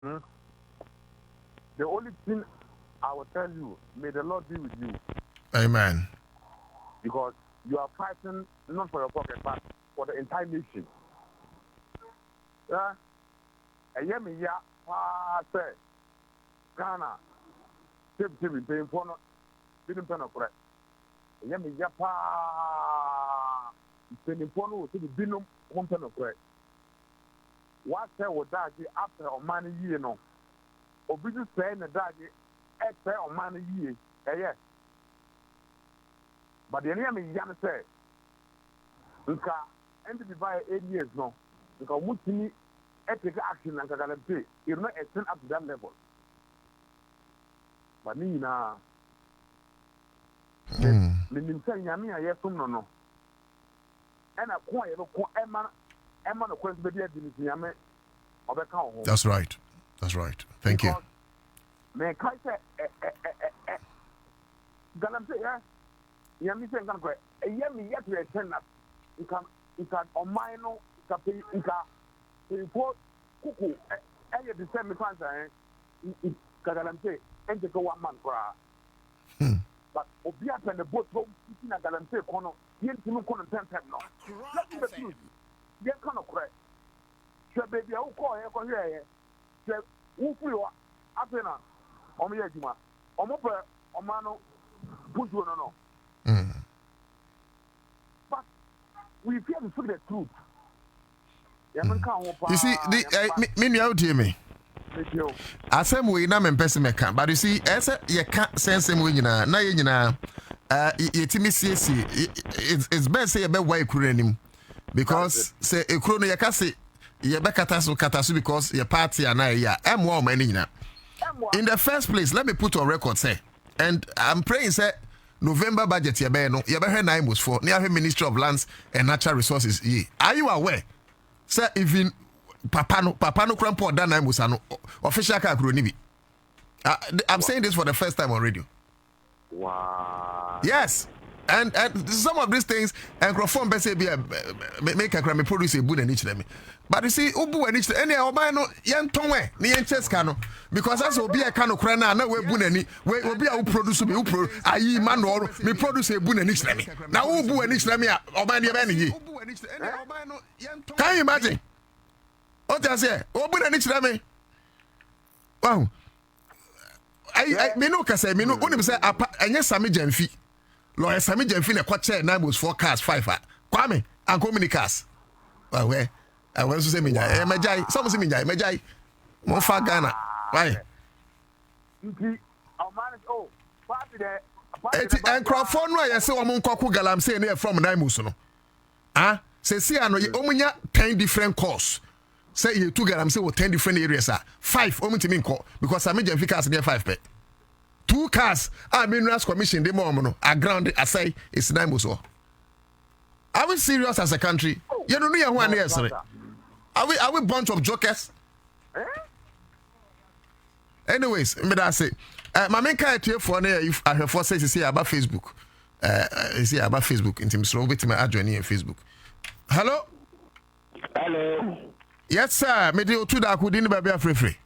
Hmm? The only thing I will tell you, may the Lord be with you. Amen. Because you are fighting not for your pocket, but for the entire nation. Yeah? And yeah, me, yeah, say, Ghana, Tim, paying for no, didn't pay no correct. And yeah, me, yeah, paying for no, to the binum, one pen of correct. What say what that after a money year, no? Or be you saying that after a money year, yes. But the enemy Yan say, Nka, and to be by 8 years no, because Mutini take action and can pay, you're not extend up to that level. But me na, me say Yami, I yes, no. And a coin, Emma, no question, but yet, Yame, of a cow. That's right. That's right. Thank you. May I say, Galamse, yeah? Yami saying, Yami yet to attend that. You can on my no, you can report cuckoo, and you descend the cancer, Galamse, and take 1 month for But Obiat and the boat home, sitting at Galamse corner, you can't content no. Let me the truth. They can't correct. So, baby, I will call here. So, who flew up in a Omiyajima, Omopa, Omano, put you no. But we fear to speak the truth. You see, me out hear me. I say we na me person me can, but you see, as you can't sense him when you na you na it's best say you be why kuro because say e kuro no you can say you be katasu because your party and I am more money na. In the first place, let me put on record say, and I'm praying say November budget you be no you be hear 9 was for near Ministry of Lands and Natural Resources. Are you aware? Say even Papa no crampo that 9 was no official car kuro ni bi. I'm saying this for the first time on radio. Wow. Yes. And some of these things, and Crofon Bessie be make a crime produce a boon and each them. But you see, Ubu and each any of my no yan tongue, ni yan chess cano, because that's will be a cano crana, no way boon any, will be a produce me, I man or me produce a boon and each them. Now, Ubu and each them or my any. Can you imagine? What I say? Ubu and each them. Wow. I me no can say, me no, only say, and yes, Sammy Jenfi. Lawyer Sammy Jenfin a quarter 9 was 4 cars 5 Kwame and communicas. Well, where I want to say me Majai, some say me Majai. More far Ghana. Why? And Crawford, I saw among Coco Galam saying here from Naimusono. Ah, say, see, I know you only 10 different course. Say you 2 Galam say 10 different areas, 5 only to me because Sammy Jenfin cars near 5 pet. 2 cars are Minerals Commission, the moment I grounded, I say, it's 9 months. Are we serious as a country? You don't know one year, sorry. Are we bunch of jokers? Anyways, me that say, my main character for if I have says is here about Facebook. Is here about Facebook in terms of with my address in Facebook. Hello? Hello. Yes, sir. Me do to that could in be free.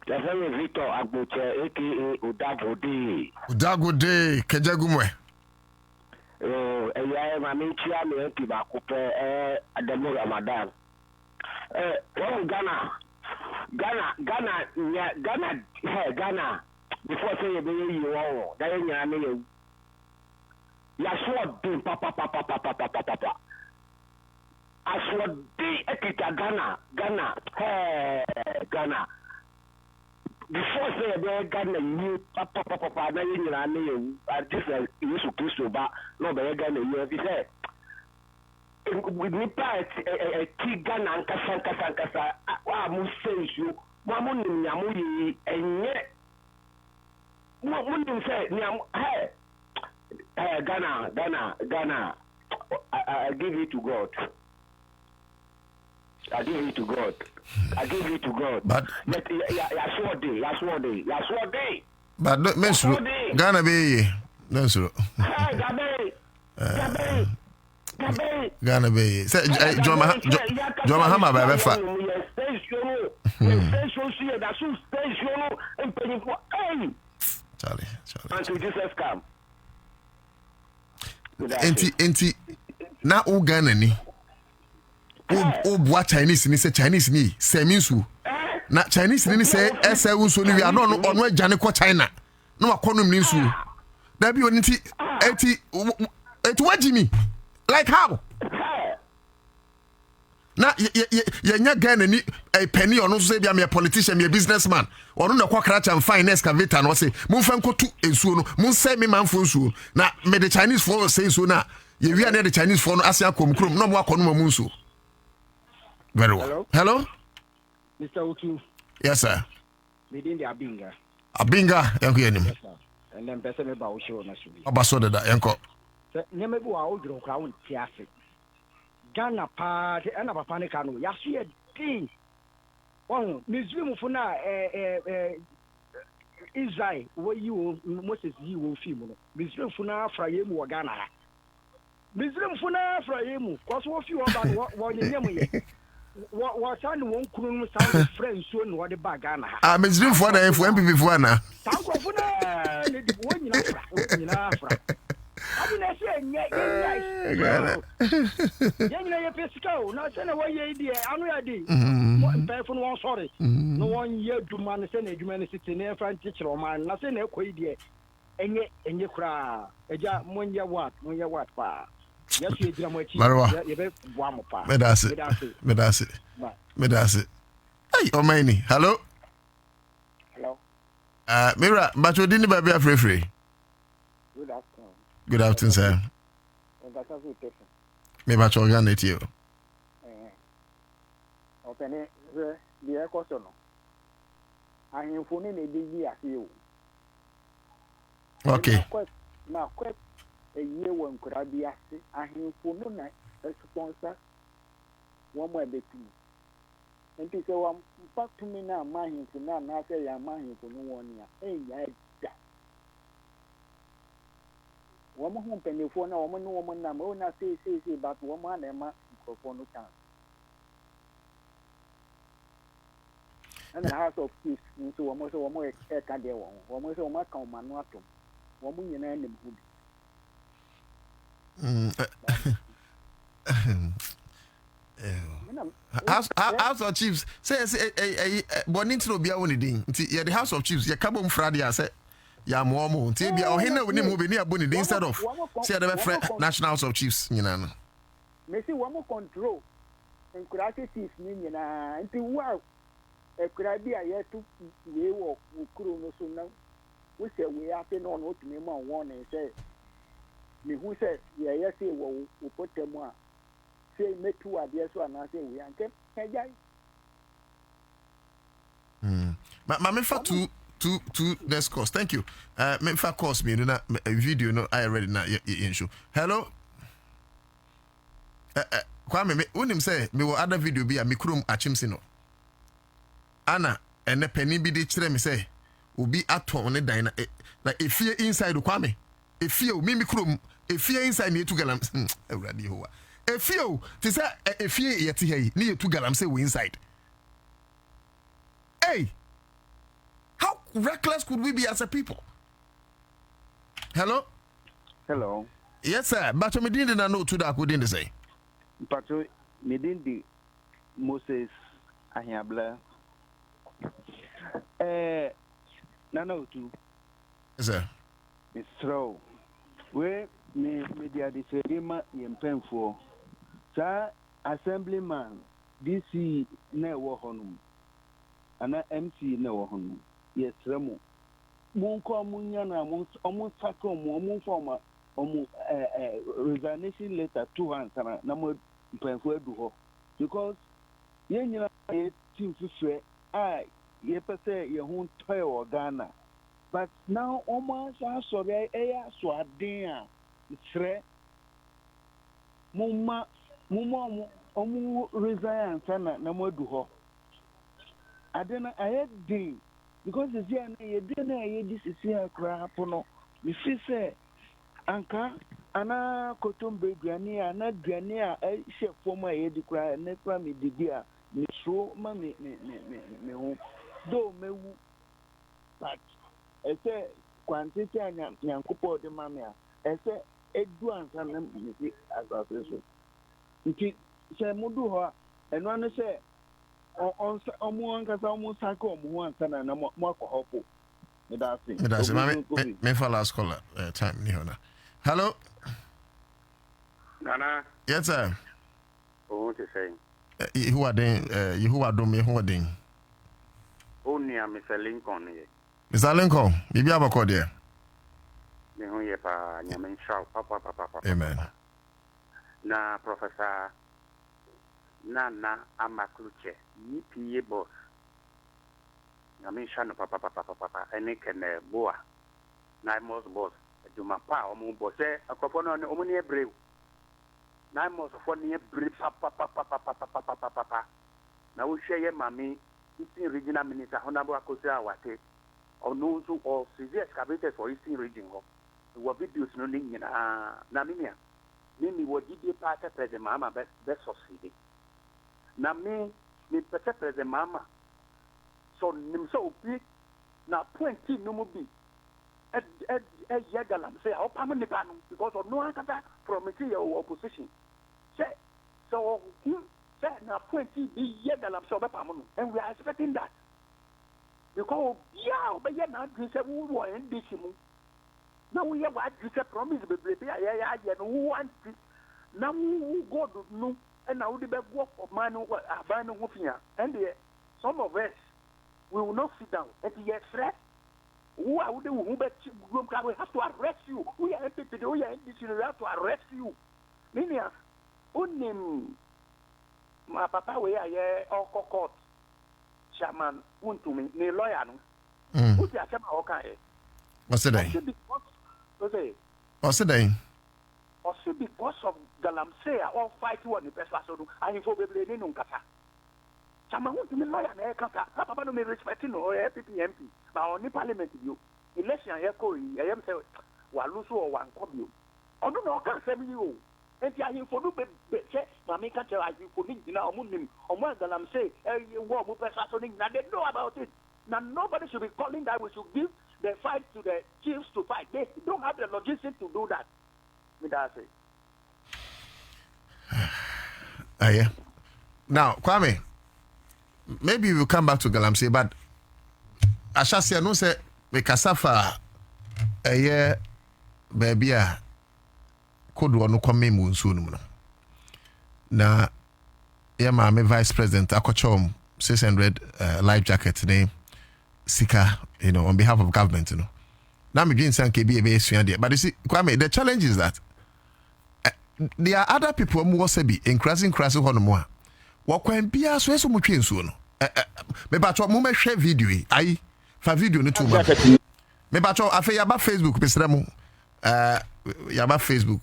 That's Victor Agboche, aka Udagode. Udagode, Kejagumwe. My main chairman, Tibakupe, Adamu Ramadan. Ghana, before saying you all, that ain't your name. Yaswa Dim, Papa. I saw the Ghana. Before say Ghana new Papa na nyina na you this Yesu Kristo ba no be Ghana you be say we need part ti Ghana nkasa wa mu sensu mo mo nim nyamu yi enye mo nim say nyamu Ghana I give it to God. I give it to God. But that's what day. But don't mess with Ghana be. No sir. Ghana be. Say John Mahama ba fa. Station here, that's who station and paying for. Hey, Charlie. until Jesus come. Enti na Uganda ni. O boa Chinese ni say Chinese ni say minsu. Na Chinese ni say esa unso ni wi no agane ko China. Na wakono ni nsu. Da bi oni ti eti wajimi. Like how? Na nya Ghana ni penny ono so say bia me politician me businessman ono na kwakra cha fine excavator no say mun fa nkotu ensuo no mun say me manfo nsuo na me the Chinese for say nsuo na ye wi na the Chinese for no asia komkrom no mo akono mo nsuo. Very well. Hello? Mr. Utu. Yes, sir. Within the Abinga. Abinga, yanko yenim. Yes, sir. And then person me ba o show na so bi. Obaso da yanko. Se nyeme bu a o dro kra won ti ase. Ghana pa te na papa ne ka no ya so ye din. Won Muslim fu na Israel wo yi wo Moses yi wo fi mu no. Muslim fu na afra ye mu wo Ghana ha. Muslim fu na afra ye mu ko so wo fi wo ba wo nyem ye. What I won't come sound friends soon what the bag on. I'm a dream for the FMPP for now. I didn't say, yeah, Pesco, not send away idea. I'm ready. One sorry. No 1 year to man send a humanity in a French teacher or man, nothing a idea. And you cry. A job when you what, pa. Yes, you Marwa. Medasi. Hey, Omaini. Hello. Mira, but you didn't buy a free. Good afternoon, sir. Maybe I shall get you. Open it, the air costono. I am phoning a year. Okay. Now, quite a year when could I be asked? I am phoning a sponsor. One more betting. And to say, well, back to me now, my him for now, and I say, I'm mine for no 1 year. Hey, yeah. Woman home penny for no woman, I'm only say, but woman and my for no chance. And the house of peace, so almost one more air can there, almost a mark on my notum. Woman, you name House of Chiefs says Bonito be only ding. The House of Chiefs, your Cabum Friday, I said, Yamomo, Tibia, or Hina, when you move near Bonnie instead of say the National House of Chiefs, you know. Messi, one more control and could I say, Minion, and to wow. Could I be a year to we walk, we couldn't know so now. We say we have been on what me one and say, me who said, yeah, yes, we put them one. Say, me two ideas, one, I say, we are kept. My for two next course. Thank you. Me for course me na video no I already na in show. Hello. Kwame me unim say me wo other video bi a me krom achimsi no. Ana ene pani bi de kire me say obi ato ne dan na like efie inside Kwame. Efie o me krom efie inside na etu galam. Awurade ho wa. Efie o ti say efie yeti hey na etu galam say we inside. Hey. How reckless could we be as a people? Hello? Hello. Yes, sir. But me didn't know to that couldn't say. But me didn't Moses Ahiabla. No, too. Yes, sir. It's true. Where me media disagreement in painful. Sir, assemblyman, DC never honum. And MC never honum. Yes, Remo. Munko Munyana, almost Sacco, Moon former, resignation letter 2 hands, and number Penfue do. Because you team to say, ye per se, your own toy or Ghana. But now, almost I saw the air swadea. It's re Mumma, resign, Sana, number do. I don't know, I had day. Because the DNA, this is here, Crapono. Me say, Anka, Anna Cotumbe Grania, not Grania, a chef for my head cry, and never me the dear, me so ma me ho do mewu but ese quantity anya nyankopo de ma me a ese edu ansa na me si asase so nti se mudu ho eno ane se omo ankasa omo saka omo ansa na mo akọhopo me da se me for last caller time ni hona. Hello Nana. Yes sir. Oh, to say. Who are do me who are ding. Only Mr. Lincoln here. Mr. Lincoln, bibi abako there. Me who ye pa nyamen shaw papa. Amen. Na Professor Nana Amakluche, yipi boss. Nyamen shano papa ene ken boa. Na mos boss. Juma pa omu boss e akofono ne omu ne brew. Na mos for ne brew papa. Na wo hwe ye mami Eastern Regional Minister Honorable Akosia Awate ono nso or severe excavators for Eastern Region ho wo videos no ni nyina na mimi wo didi part president mama be succeed na me president mama so nim so obi na 20 no mu bi yagalam say o pam ni ba no because of no akata promise your opposition say so na 20 be yagalam so be pam no and we are expecting that because yeah na dream say we were in this mu now we have what you say promise be ya no want now God no and now the be work of man aban no hofia and some of us we will not sit down and yes threat who are who be we have to arrest you we are today we are in this we have to arrest you meaning onim my papa we are all court chairman untumi ni lawyer no who dey achema o kan e what's the day also because of galamsey all fight one the person so and for bebre ni no nkata chairman untumi lawyer na e kata papa no me respect no PPMP ba on parliament bio election here ko yi am say wa luso o wan ko bio odo na o kan say mi o enti ahin for do be che mama ka tell ahin for ni na omunim omo galamsey wo mo person so ni na they know about it. Now nobody should be calling that we should give the fight to the chiefs to fight. They don't have the logistics to do that. Me that say. Yeah. Now, Kwame, maybe we'll come back to Galamsey, but I shall say, no, say, we casafa a year, baby, could one no come in soon. Now, yeah, my vice president, Akochom, 600 life jacket name. Sika, on behalf of government, Now I'm doing some KB, but you see, Kwame, the challenge is that there are other people who also be increasing on more. What can be as well so much in soon? Maybe I talk more share video. I for video no too much. Maybe I talk after about Facebook, Mr. Remo. Yaba Facebook.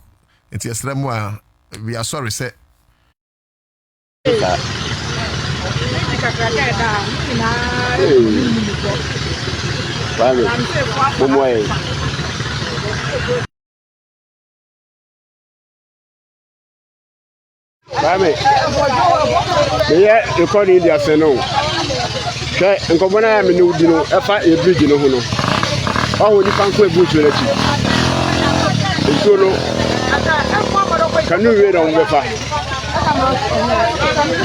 It's yes, Remo. We are sorry, sir. Yeah, recording the afternoon. Okay, and come on, I am new, if I a bridge, oh, you can't quit bush with it. Can you read on the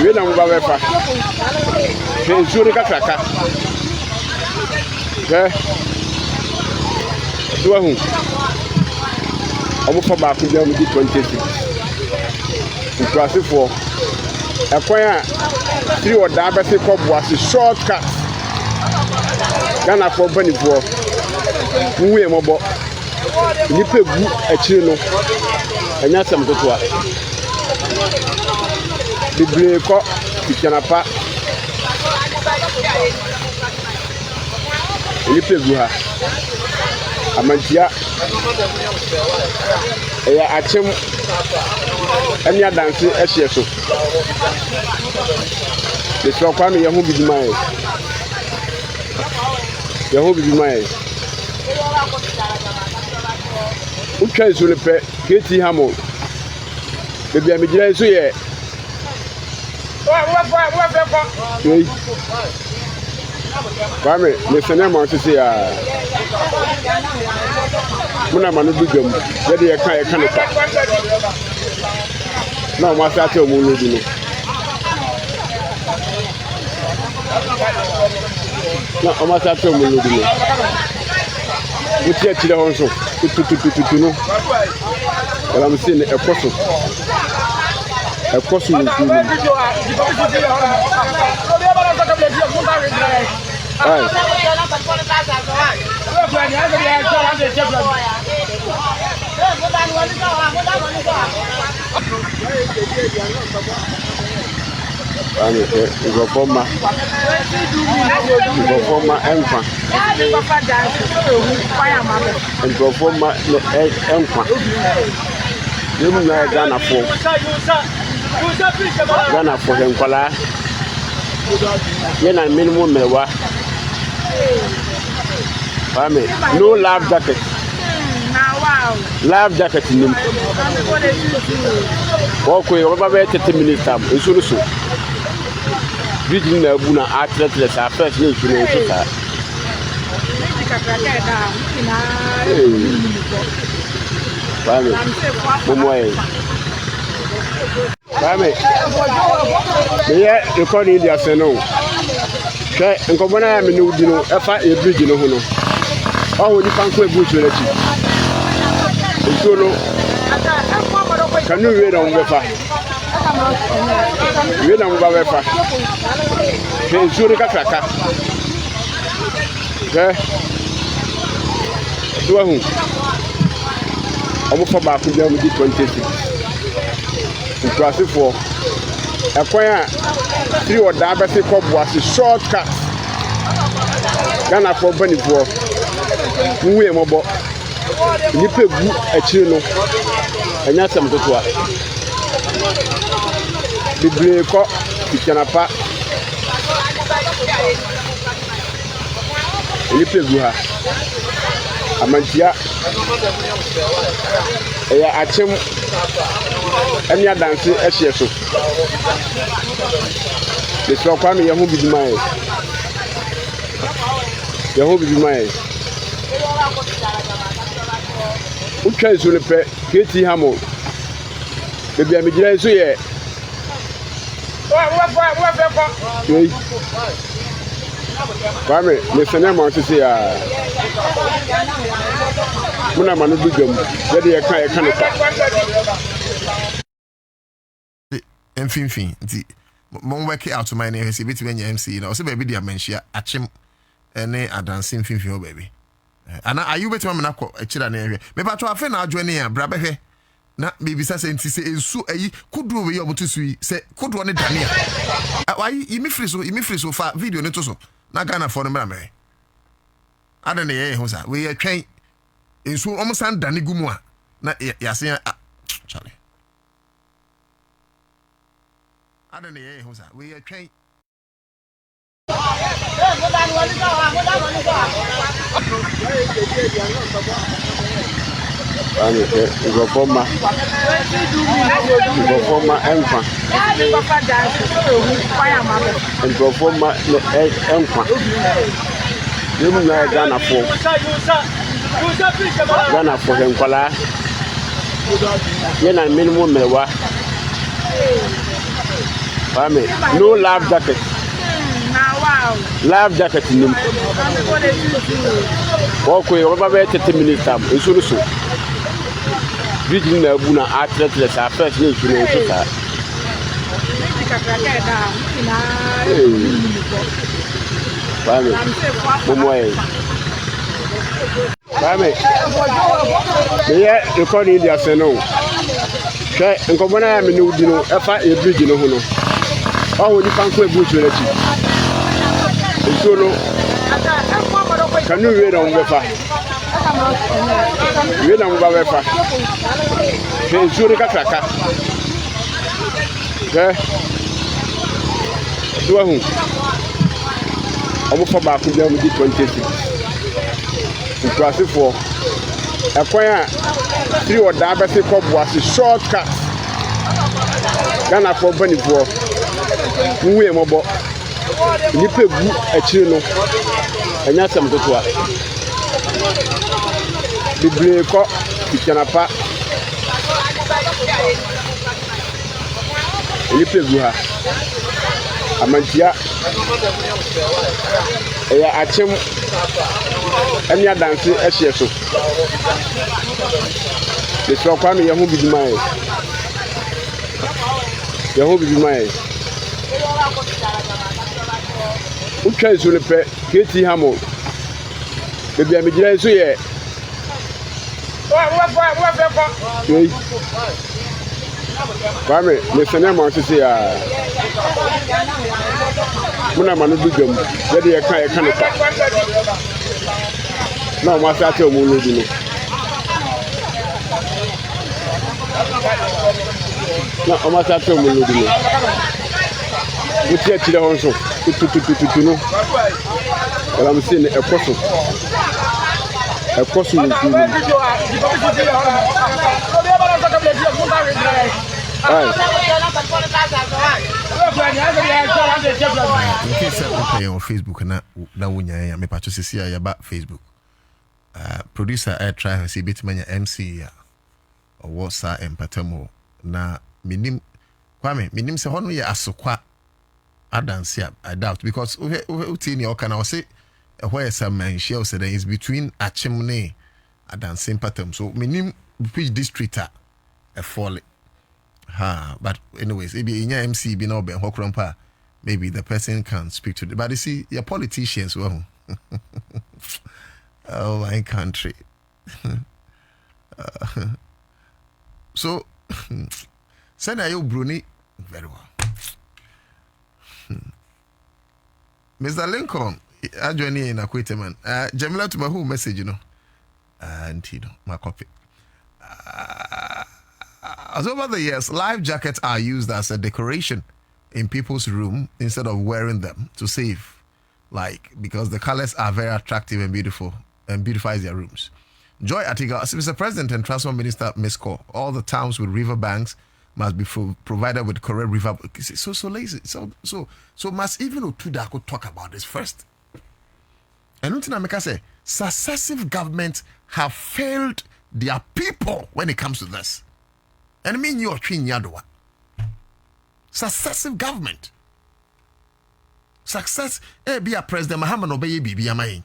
read on the weapon? Okay, so the cracker. Okay, do I'm for back to the 26. Classic for acquire 3 or diabetic cup was a shortcut. Ghana for Benny for we mobile. You pay a chino and that's some good work. The break up, you can apart. You pay Guha. Amantia. I came and you're dancing as yes. The slow kwame, your home be mine. Your home be mine. Who tries to repair Katie Hammond? Maybe I'm a so yeah. Kwame, listen, I'm going to say, when I'm on the big room, ready a kind of no, my father will do. No, my father will do. Which yet to also to know. Well, I'm saying a person. A person Ghana for him, Kola. Yen and minimum mewa. No life jacket. Life jacket in him. Walk away over 30 minutes time. It's also Virginia Buna Atlas are first nation. Yeah, recording the afternoon. And come on, I'm a new dinner. If I a bridge in a hono. Oh, you can't quit bush with it. Can you read on the fire? Read on the fire. Here's Zurika Kaka. Okay. Do a home. I'm for back to them with 26. Classic for a choir 3 or diabetic cup was a shortcut. Ghana for Benny for we are mobile. You pay a chino and that's some good work. The break up, you can apart. You pay good. Amantia. I achieve any dance as so. The Swapami Yahu be mine. Yahu be mine. Who tries to pay Katie Hamo? Maybe I'm a so yeah. Kwame, listen, I'm going to say, when I'm on a big room, ready a kind of and fin, Mon work out to my name, see between your MC, or so baby, dear mention, at him, and they are dancing fin, baby. And are you better, Mamma, a children area? Maybe I try to find out joining a brabbe. Not baby, saying to say, so a could do with your to sweet, say, could one it done here. Why, you me free so far video, not so. Not Ghana for the mammy. I don't know, who's that? We are trained in so almost and Danny Gumwa. Not Yasia, Charlie. I don't know, who's that? We are trained. Go for my enfant. And go for my enfant. You know Ghana for him, Kola. Yen and minimum mewa. No life jacket. Life jacket in him. Walk away over 30 minutes time. It's also Virginia Buna Atlas are first nation. Yeah, recording the afternoon. And come on, I'm a new dinner. If I a bridge in a hono. Oh, you can't quit bush with it. Can you read on the fire? Read on the fire. Here's Zurika Kaka. Okay. Do a home. I'm for back to them with 26. Classic for a choir 3 or diabetic cup was a shortcut. Ghana for Benny for we mobo nipa gu akiri no anya sam totoa bible ko kitanapa nipa gu ha amantia eya achem anya dance ehye so le so kwa me yahu bidimae utwa isu ne pe keti hamo bebi amejira isu ye kwame me sene ma sisi ya muna manu bigam yede ye kan no pa na o ma sa te o mu lodu no na o ma sa te o mu lodu no uti akire hon so tututututu no wala mse ne ekoso ntu on Facebook na wunya ya me pacho sisi ya ba Facebook producer I try see bit manya MC ya o sa empatamo na minim kwame minim se hono ya asokwa adanse I doubt because utini okana o say where some man share say is between achimne adanse empatam so minim which district a fall but anyways maybe in your MC be no be hokrampa maybe the person can speak to the but you see your politicians well oh my country so send you Bruni very well Mr. Lincoln I join you in a quick man Jamila to my whole message you know and you know my copy as over the years life jackets are used as a decoration in people's room instead of wearing them to save like because the colors are very attractive and beautiful and beautifies their rooms. Joy Atiga, Mr. President and Transport Minister Misco, all the towns with river banks must be provided with correct river. So lazy. So must even Darko talk about this first. And until I say successive governments have failed their people when it comes to this. And I mean you're twin yadwa. Successive government. Success be a president Muhammad Obey Bibi Amain.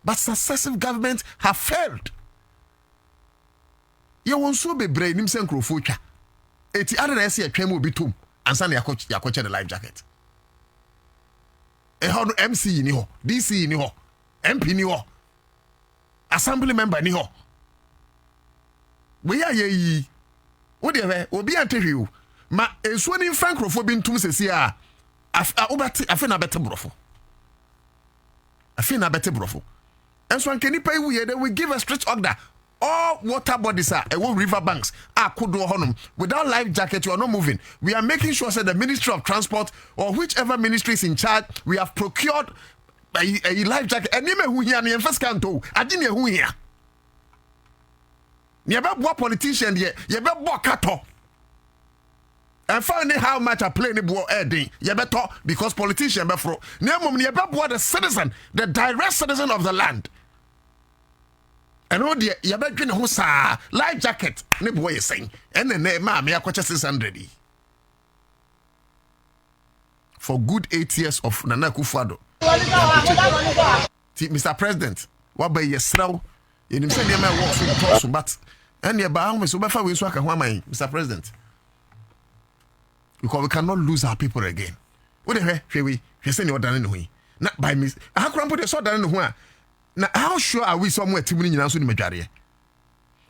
But successive governments have failed. You won't so be brain him send future. Eti other say a train will be tomb and send your coach the life jacket. A how MC ni ho, DC ni ho, MP ni ho, assembly member ni ho. We are ye. What do you obi antehu ma enso ni frankrofo bi ntum sesi a obati afena bete brofo enso anke nipa iwu ye we give a strict order all water bodies are river banks kodo honum without life jacket you are not moving. We are making sure that the Ministry of Transport or whichever ministry is in charge we have procured a life jacket enime hu hia na first canto ade ne hu hia ne be bo politician ye be bo kato and finding how much a play ni bo edin ye beto because politician be fro na mum ne be bo the citizen the direct citizen of the land and all the ye be dwene ho saa life jacket ne bo ye sen and na ma me akoche 600 for good 8 years of Nana Akufo-Addo. Mr. President what by yesraw ye nim say dey ma work so but and ye ba me so be fa we so aka ho aman Mr. President because we cannot lose our people again. What the hell we say you done no na by me how come put so done no na how sure are we somewhere timuni nyina so ni madware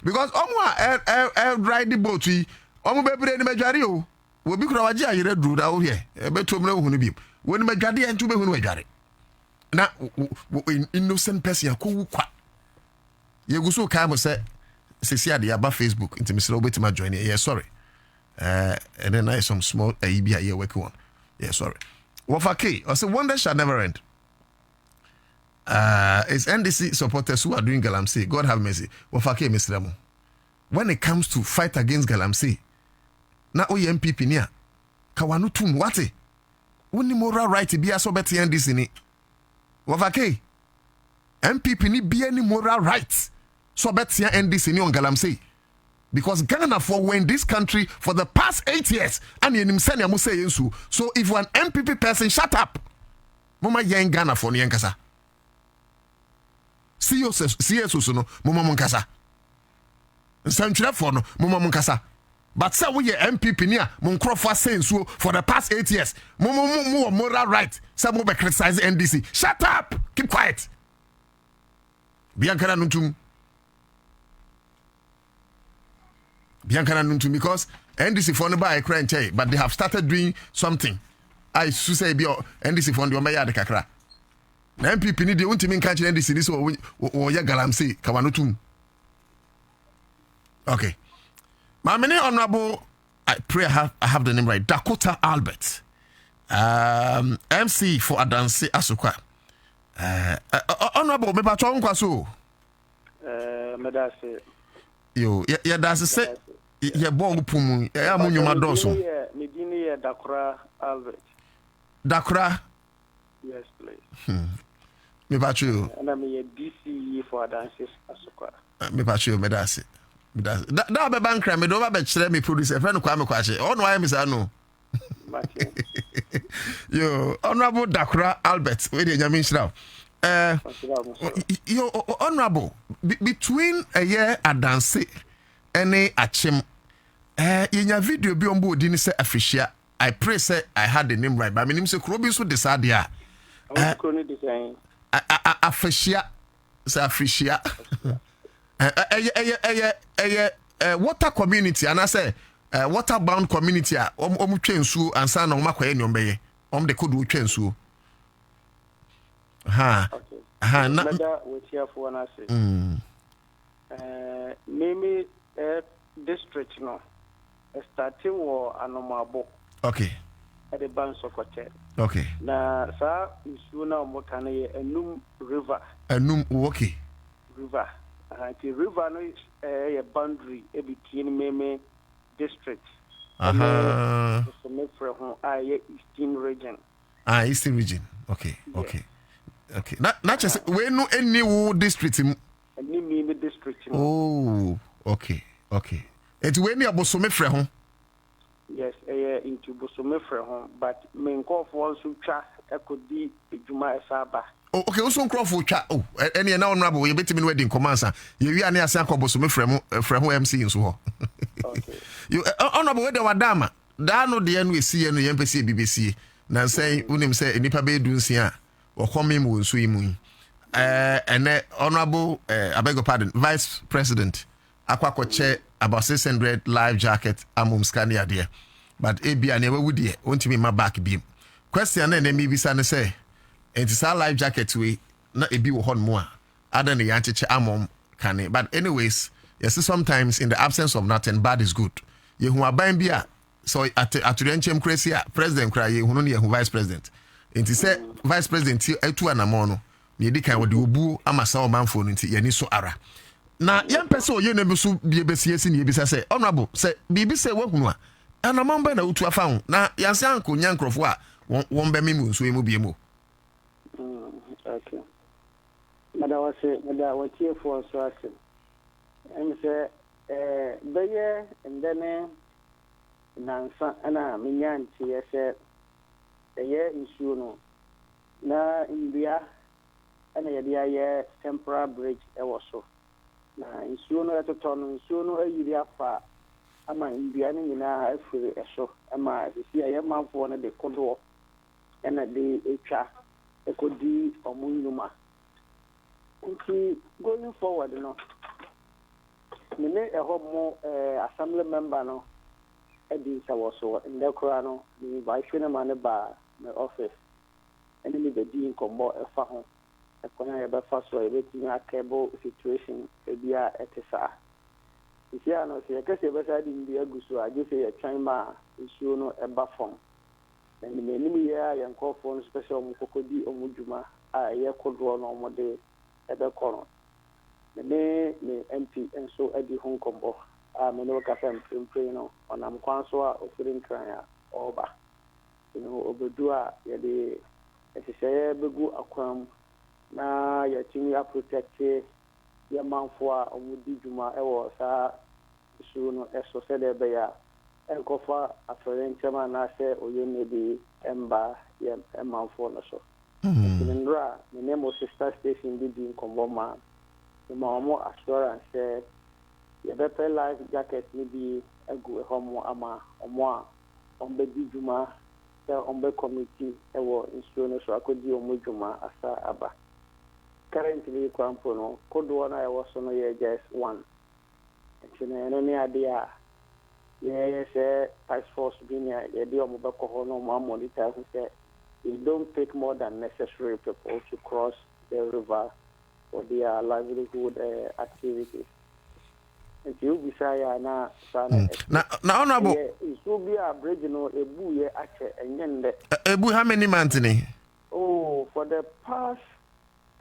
because omo ride the boat we omo bebre ni madware o we bi kura waje ayere duru da wo here e betom na hu no bi woni madware en tu be hu no madware na innocent person akowu kwa yeguso kai mo say sesi ade aba Facebook into Mr. Obetima join here sorry and then I some small EBA here working on. Yeah, sorry. Wafake, I say wonder shall never end. It's NDC supporters who are doing Galamsey. God have mercy. Wafake, Mr. Ramo. When it comes to fight against Galamsey, now we MPP near kawanu tum wate woni moral right bia so beti NDC ni wafake MPP ni bia ni moral right so beti NDC ni on galamsey because Ghana for when this country for the past 8 years and yenim sene mo say yensu so if one MPP person shut up mama yen Ghana for ni yankasa CS so no mama monkasa nsantwere for no mama monkasa but say we MPP ni a mon crofo say nsuo for the past 8 years mo moral right say mo be criticize NDC shut up keep quiet biankara nuntum because NDC for no buy Accra but they have started doing something I should say be NDC for the omeya de kakra na MPP ni de untimi nka kire NDC this o ya galamsey kawanotum okay my many honorable I pray I have the name right Dakota Albert MC for Adanse Asukwa honorable me ba twa nkwaso medase yo ya das say ye ball pum ya munyuma doso me dini ye Dakora Albert Dakora yes please me ba twa na me ye DC for Adanse Asukwa me ba twa me das da be bankra me do ba kire me producer friend kwa me kwache ono why me say no yo honorable Dakora Albert we dey nyame nshira yo honorable between a year Adanse any achim in your video bi ombo odi ni say afishia I pray say I had the name right but me nim say krobi so decide ya afishia say afishia water community and I say water bound community a omu twensu ansa na omakwaye ni ombeye de kodu twensu ha ha na wetia for na say mimi district no starting war anomabo okay at the bank sokoche okay na sa isu na omota na ye enum river okay river the river no is a boundary between meme district so me from eastern region eastern region okay na just we no any wo district any me district oh okay it we ni abosome frɛ ho yes into bosome frɛ ho but me nkɔfo also twa ekodi edwuma esaba okay also nkɔfo twa any na honorable we betimi no wedding commands ye wi ane ase akɔbosome frɛ ho MC nso ho okay you honorable we de wadama da no de no esi no yempese BBC na nsɛn unim sɛ nipa be du nsia wɔkɔme mu nso yi mu ene honorable I beg your pardon vice president akwakoche about 600 life jacket amum scania there but ebia na we die ontimi ma back bi question na me bisa ne say enti life jacket we na ebi wo hon mo a ada ne yancheche amum kane but anyways yes sometimes in the absence of nothing bad is good ye hu aban bi a so aturenchem crazy a president cry ye hu no ye hu vice president enti say vice president etu anamo no ne di kan wo de obu amasa o manfo no enti ye ni so ara na yempese oye na bi so bi ebesiesi ne ebisa say honorable say bibi say wahunu a anamon ba na utu afa ho na yanse anko nyankrofo a won ba memu nso emu bi emu okay mada watie for so ase em say beye ndene nansa ana minyanti yese eye issue no na India ana yede aye temporary bridge e wo so na nsuo no etoto no nsuo no ayiri afa ama ndua ne nyina afiri eso ama sisi aye manfo no de kodo ena de etwa ekodi omunyuma nti going forward no mene ehomo assembly member no edi sawoso ndekora no ni vice na mane ba my office ene ni be di nkombo efa ho ekona ya ba faso e beti akebo situation ebia etesa isia no se kase be sa di ndi aguso age se ya chima issue no eba fom and me ni ya yankofo special mu kokodi omudwuma a ye kodro no omode ebe kono me MP enso edi hunkombo a me no ka fam pray no onam kwanso a ofiri nkran ya oba obedua yɛde ɛhyehyɛ bɛgu akwam na yɛtumi aprotecte yɛmanfo a ɔmodi dwuma ɛwɔ saa isuo no ɛso sɛdeɛ ɛbɛyɛ a ɛnkɔfa afɛre nkyɛm anaasɛ oyɛ bi ɛmba yɛ ɛmanfo no so. Ndra me name sister station bi di nkɔmmɔ ma ɔmo assurance sɛ yɛbɛpɛ life jacket ni bi agu ɛhɔ mo ama ɔmo a ɔmbɛdi dwuma sɛ ɔmbɛ committee ɛwɔ nsuo no so akɔdi ɔmo dwuma asa aba. Currently kwampo no kodoɔ no a ɛwɔ so no yɛ just 1. Nti no ɛno ne adeɛ a yɛyɛ sɛ task force bi ne a yɛde ɔmo bɛkɔ hɔ no ɔmo amonitor ho sɛ you don't take more than necessary people to cross the river for their livelihood activities. And you be say na honorable it should be a bridge no ebu ye ache enyende ebu how many months ni? Oh, for the past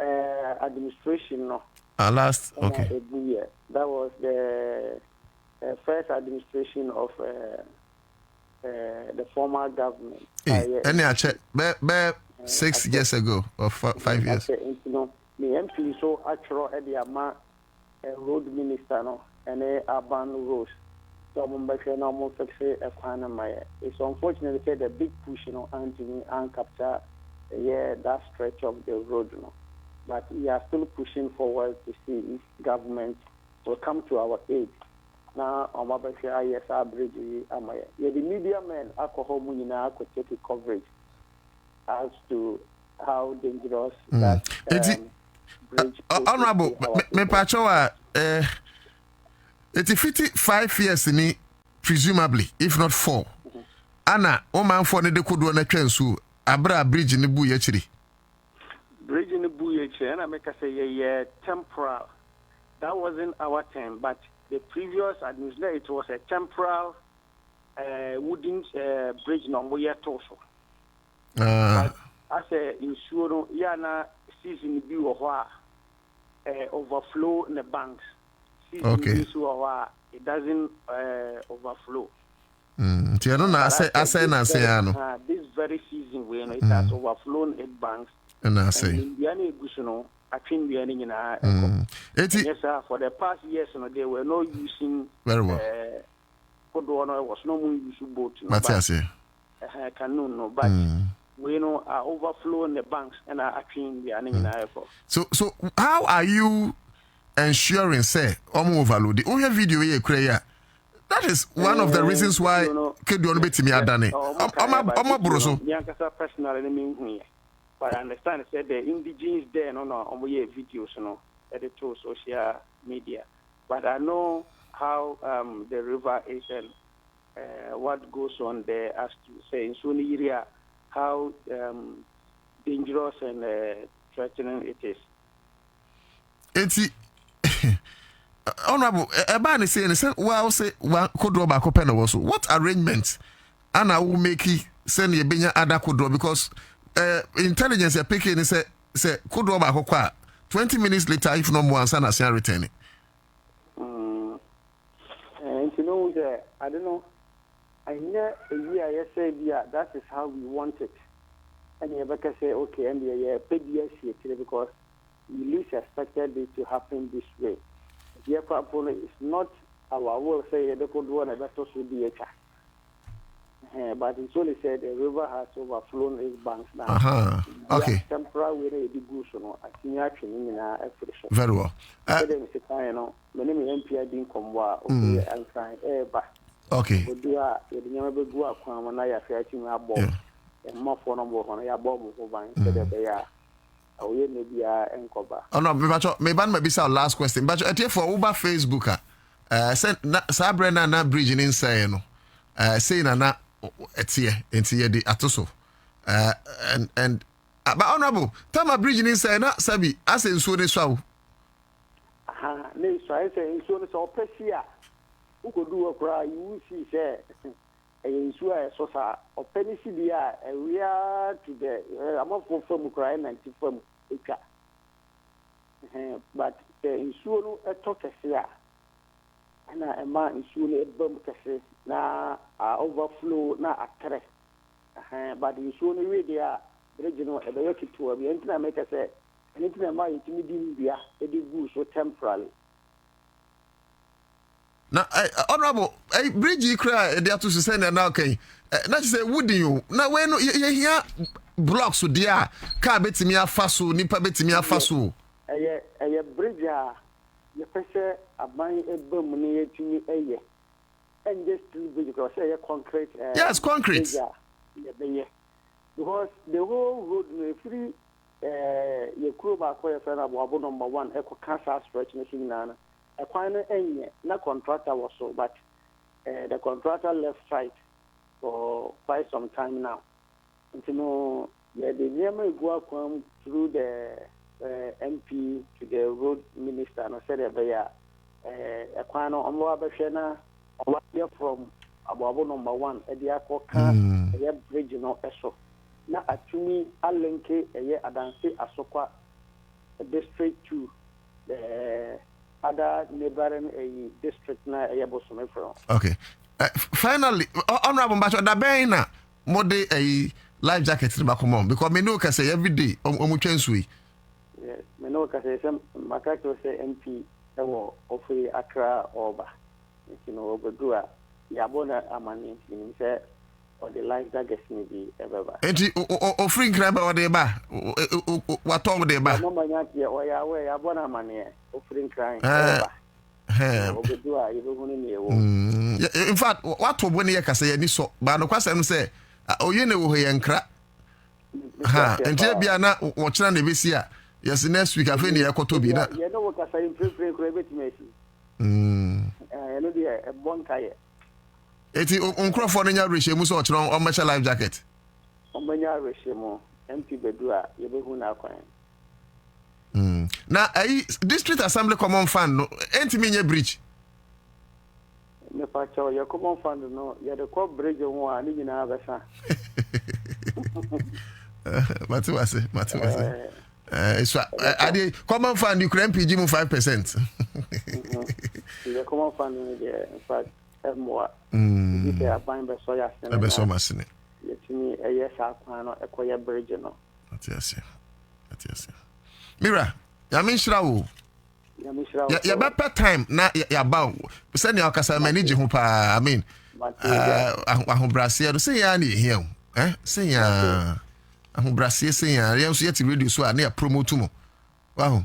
administration no. Last okay. Ebu ye. That was the first administration of the former government. Any I check 6 years ago or 5 years. You know, the MP so actual at the road minister no and urban roads. So it's unfortunately said the big push, you know, and capture that stretch of the road, you know. But we are still pushing forward to see if government will come to our aid. Now, on my bridge, the media men alcohol munina could take a coverage as to how dangerous that bridge. Honorable, me pachowa, it's 55 years ni presumably, if not 4. Anna, man for the could one a transu, abra bridge in the buyachiri. Bridge in the buyachiri, and I make a say, yeah, temporal. That wasn't our time, but the previous administration, it was a temporal wooden bridge no year torso. But as a insurance, yana season be overflow in the banks. Okay. It doesn't overflow. This very season when it has overflown in banks. And I say. Yes, sir. For the past years, they were not using. Very well. Was no more using boat. But canoe, but we know are overflowing the banks and are actually the animal. So how are you ensuring say overload the only video you create? That is one of the reasons why could you bet me adane. Personally, but I understand that the indigenous there no videos edited social media. But I know how the river is and what goes on there as to say in Sunni area how dangerous and threatening it is. It's honorable Ebani saying well say could draw back open also. What arrangements Anna will make it send you benya other could draw because intelligence are picking and say could draw back 20 minutes later if no more answer as returning. And you know I don't know. I know a year I say that is how we want it. And you ever say okay and the PDS because we least expected it to happen this way. Therefore it's not our will say they could do a better with the but it's only said the river has overflown its banks now. Okay. Temporary the goose, I think actually in very well. My name is MP didn't come okay and trying okay. We do never go up when I are fighting our ball and more for number on your bomb over they are. Maybe oh no, maybe our last question. But for Uber Facebooker, send Sabrina na bridge in inside no. Saying na etie the atoso. And but honorable, time bridge in inside na sabi as in so ne so. Ne so I say in so ne so pesia. Who could do a cry you see say and so sa openi si dia we are to the I'm from cry 94 acre. But the insuro a talk here. And a man insuro a bomb cafe na overflow na a crack. but you show me there regional e be kitu be entina make say entina ma yitimi di bia e di go so temporarily. Na honorable bridge cry dey to say na okay na say wooden you na we no ye here blocks so there car betimi afa so nipa betimi afa so eye bridge a ye pese aban ebam ni yetimi eye and just bridge because say concrete yes concrete because the whole road no free ye kuro ba ko ye fe na bo number 1 e ko cancer stretch ni sinana e kwan no enye na contractor was so but the contractor left site for quite some time now. You know, the nearby go come through the MP to the road minister and said that a quano on Wabashana from Abu number 1 at the Akoka, a bridge no eso. Now, at me, I link a year Adansi Asoka district to the other neighboring district na a Bosome from. Okay. Finally, honorable Bacho, da ben na mode a life jacket in back home because me know can say every day omu twensui. Yes, me know can say some makato say MP ewo ofri Accra Oba. You know, obedua ya bona amani ni say or the life jacket ni bi ebeba. Enti ofri nkran ba ode ba watom de ba. No manya tie o ya we ya bona amani ofri nkran ebeba. In fact, what to when you can say any so, but no question say, oh, you know, we enkra. Ha, and Jebiana, watching the Vissia. Yes, next week I've been here to be that. You know what I say, private Messi. I know the one tire. It's on for the regime, was on my life jacket. On my regime, empty bedua, you will now coin. Now, district assembly common fund no enti me bridge. Me pa cho your common fund no, you the co bridge one ni na abesa. Matu wase. So ade common fund you can PG mu 5%. The common fund in fact more. If they are buying be so ya sen. Be so masine. Yetimi eye sa kwan no ekoye bridge no. Atiase. Mira, ya menshira wo. Ya better time na ya ba. Send your kasa manage ho pa. I mean, ahobrase do say ya na ehia. Say ya ahobrase say ya. Ya so yeti radio so na ya promote mo. Wow.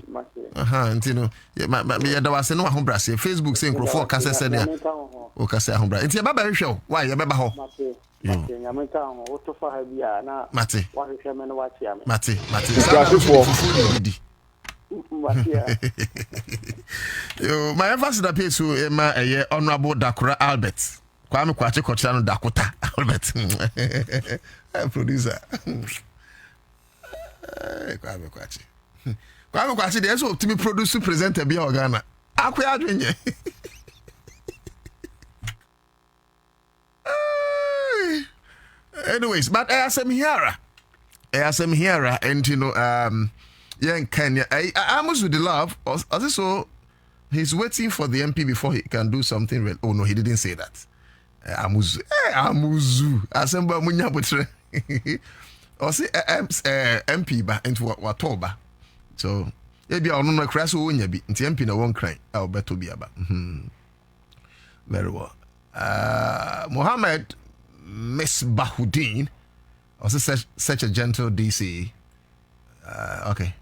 Nti no. Ya da wase no ahobrase. Facebook say nkrofo kasa say ya. O kasa ahobrase. Nti ya baba hwehwe o. Why ya baba ho? Mate. Yo, my emphasis that pay so ma honorable Darko Albert. Kwame kwache kocha no Dakota Albert. Producer. Kwame kwache dey so to me produce presenter bia Ghana. Akwa adwenye. Anyways, but I am here, and you know, yeah, Kenya. I almost with the love. Also, he's waiting for the MP before he can do something real. Oh no, he didn't say that. Amuzu. Asemba munya butre. Or say MP ba into what toba. So maybe I don't know crash wonya bi. Nti MP na won cry. I'll bet to be aba. Very well. Mohammed Miss Bahuddin, also such a gentle DC. Okay.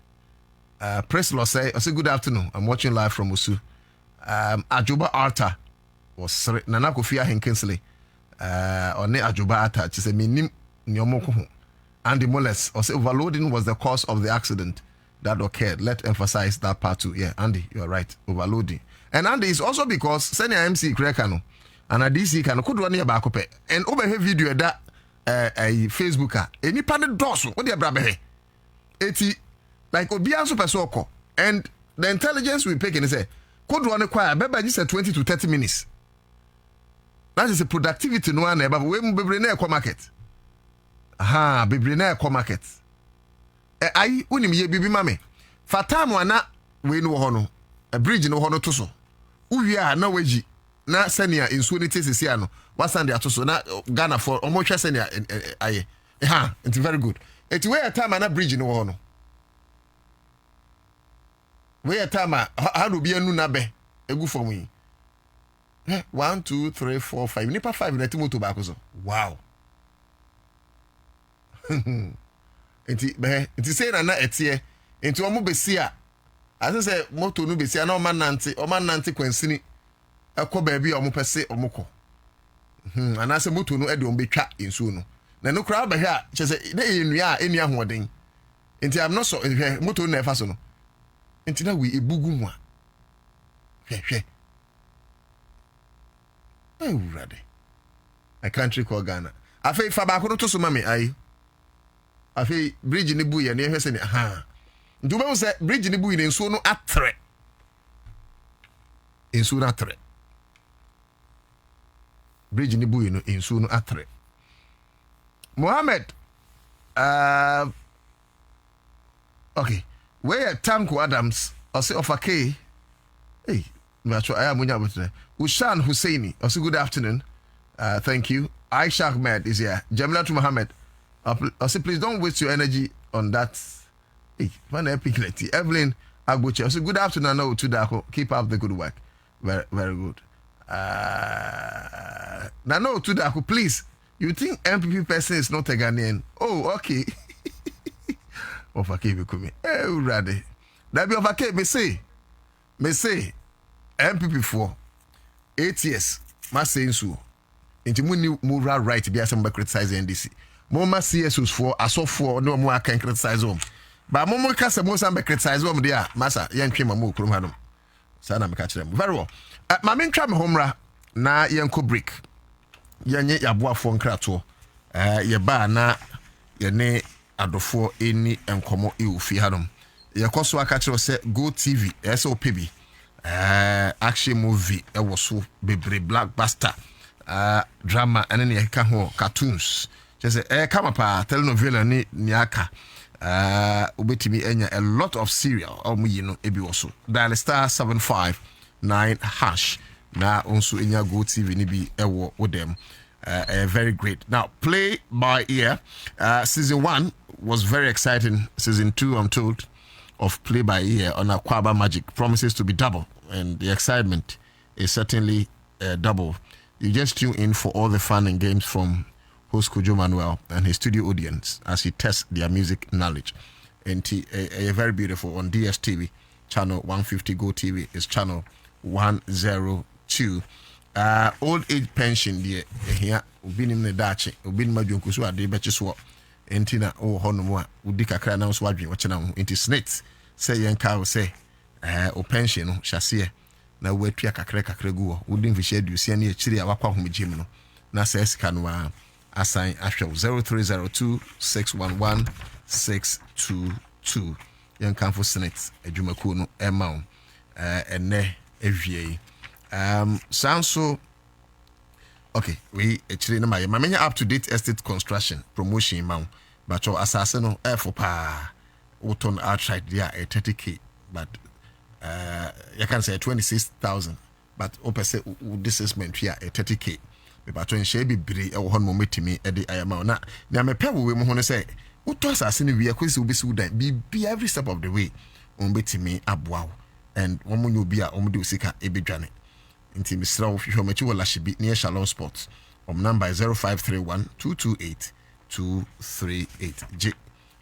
Press Law say, good afternoon. I'm watching live from Usu. Ajuba Arta was Nana Kofia Hinkinsley. Or ne Ajuba Arta, she said, Minim Nyomoko. Andy Moles, or say overloading was the cause of the accident that occurred. Let's emphasize that part too. Yeah, Andy, you're right. Overloading. And Andy is also because Senior MC Krekano. And a DC can could run back up and over here video that a Facebooker any panel doors what they brabe 80 like Obia super soko and the intelligence we pick and say could run a choir beba just 20 to 30 minutes. That is a productivity no one but we be na e market. Aha, be na e market. I unim ye bibi mame. Fatam wana we no hono a bridge no hono to so. Uwia na waji na senior in sunity sisia no wasan de atoso na Ghana for omo hwe senior aye It's very good. It's where time and a bridge in one. Where time how do be a nunabe? A good for me. 1, 2, 3, 4, 5. Nipa 5 na timo tobacco so. Wow. Enti say na etie. Enti omo besia. As say moto no besia na o man nante kwansini. Ekọ ba bia omo pese omo kọ. Anase moto no e de omo betwa ensuo no. Na no kra ba hia chese na enua a enua hoden. Enti am not so moto na efa so no. Enti na we ebugu mu a. Hwe. Oh, ready. A country called Ghana. I feel Fabako to Sumami. I feel bridge in the buoy and near saying, do you say bridge in the buoy in Suno at threat? In Suno at threat. Bridge in the buoy in Suno at threat. Mohammed. Okay. Where Tanko Adams or say of a K? Hey. I am Ushan Husseini. Also, good afternoon. Thank you. Aisha Ahmed is here. Jamila Muhammad. Also, please don't waste your energy on that. Hey, one epic lady. Evelyn Agbuche. Also, good afternoon. No, to Darko. Keep up the good work. Very, very good. Now, no, to Darko, please. You think MPP person is not a Ghanaian? Oh, okay. Ofake Bikumi. Oh, ready. That be Ofake. Me say. MPP for 8 years, ma saying so. Into muni moral right be some criticize NDC. Moma CSUs for aso for no more can criticize them. But momo kasa mo some criticize them there. Masa yen twema mo krom hadom. Sana me catch them. Very well. Ma men twa me homra na yenko break. Yenye yaboafo nkrato. Ye ba na ye ne adofo eni enkomo e ofi hadom. Ye koso aka kire se Go TV SOPB. Action movie was so bebre blockbuster drama and then you can cartoons just come up telenovela ni niaka ubetimi enya a lot of serial you know ebi also dial *759# na also enya Go TV ni bi ewo with them very great. Now play by ear. Season 1 was very exciting. Season 2 I'm told of play by ear on Aquaba Magic promises to be double. And the excitement is certainly double. You just tune in for all the fun and games from host Kojo Manuel and his studio audience as he tests their music knowledge. And a very beautiful on DSTV, channel 150. Go TV is channel 102. Old age pension there here. Ubin in the Dachi, Ubin Majunkusu, de Betchiswa, Entina, oh, Honoma, Udika Krana, Swadri, watching out into snakes. Say, Yanka say. O pension chassis na wetua kakra guo wodin fi share du sia na chiri awakwa homgym no na sa esika no assign ahwe 0302611622 yan kanfo senate adwumakuo no ema ene ewie sanso okay we chiri na my manya up to date estate construction promotion ma but your assassin no for pa woton outright there 30k but you can say 26,000, but open say this is meant here 30k. But when she be brave, or one moment me at the IMO. Now, my pebble will want to say, what was us in the quiz will be so that be every step of the way on betting me up wow. And one more be a omudu sika ebi jane. Inti Mr. Of your mature she be near Shalom Sports. Number 0531 228 238. J.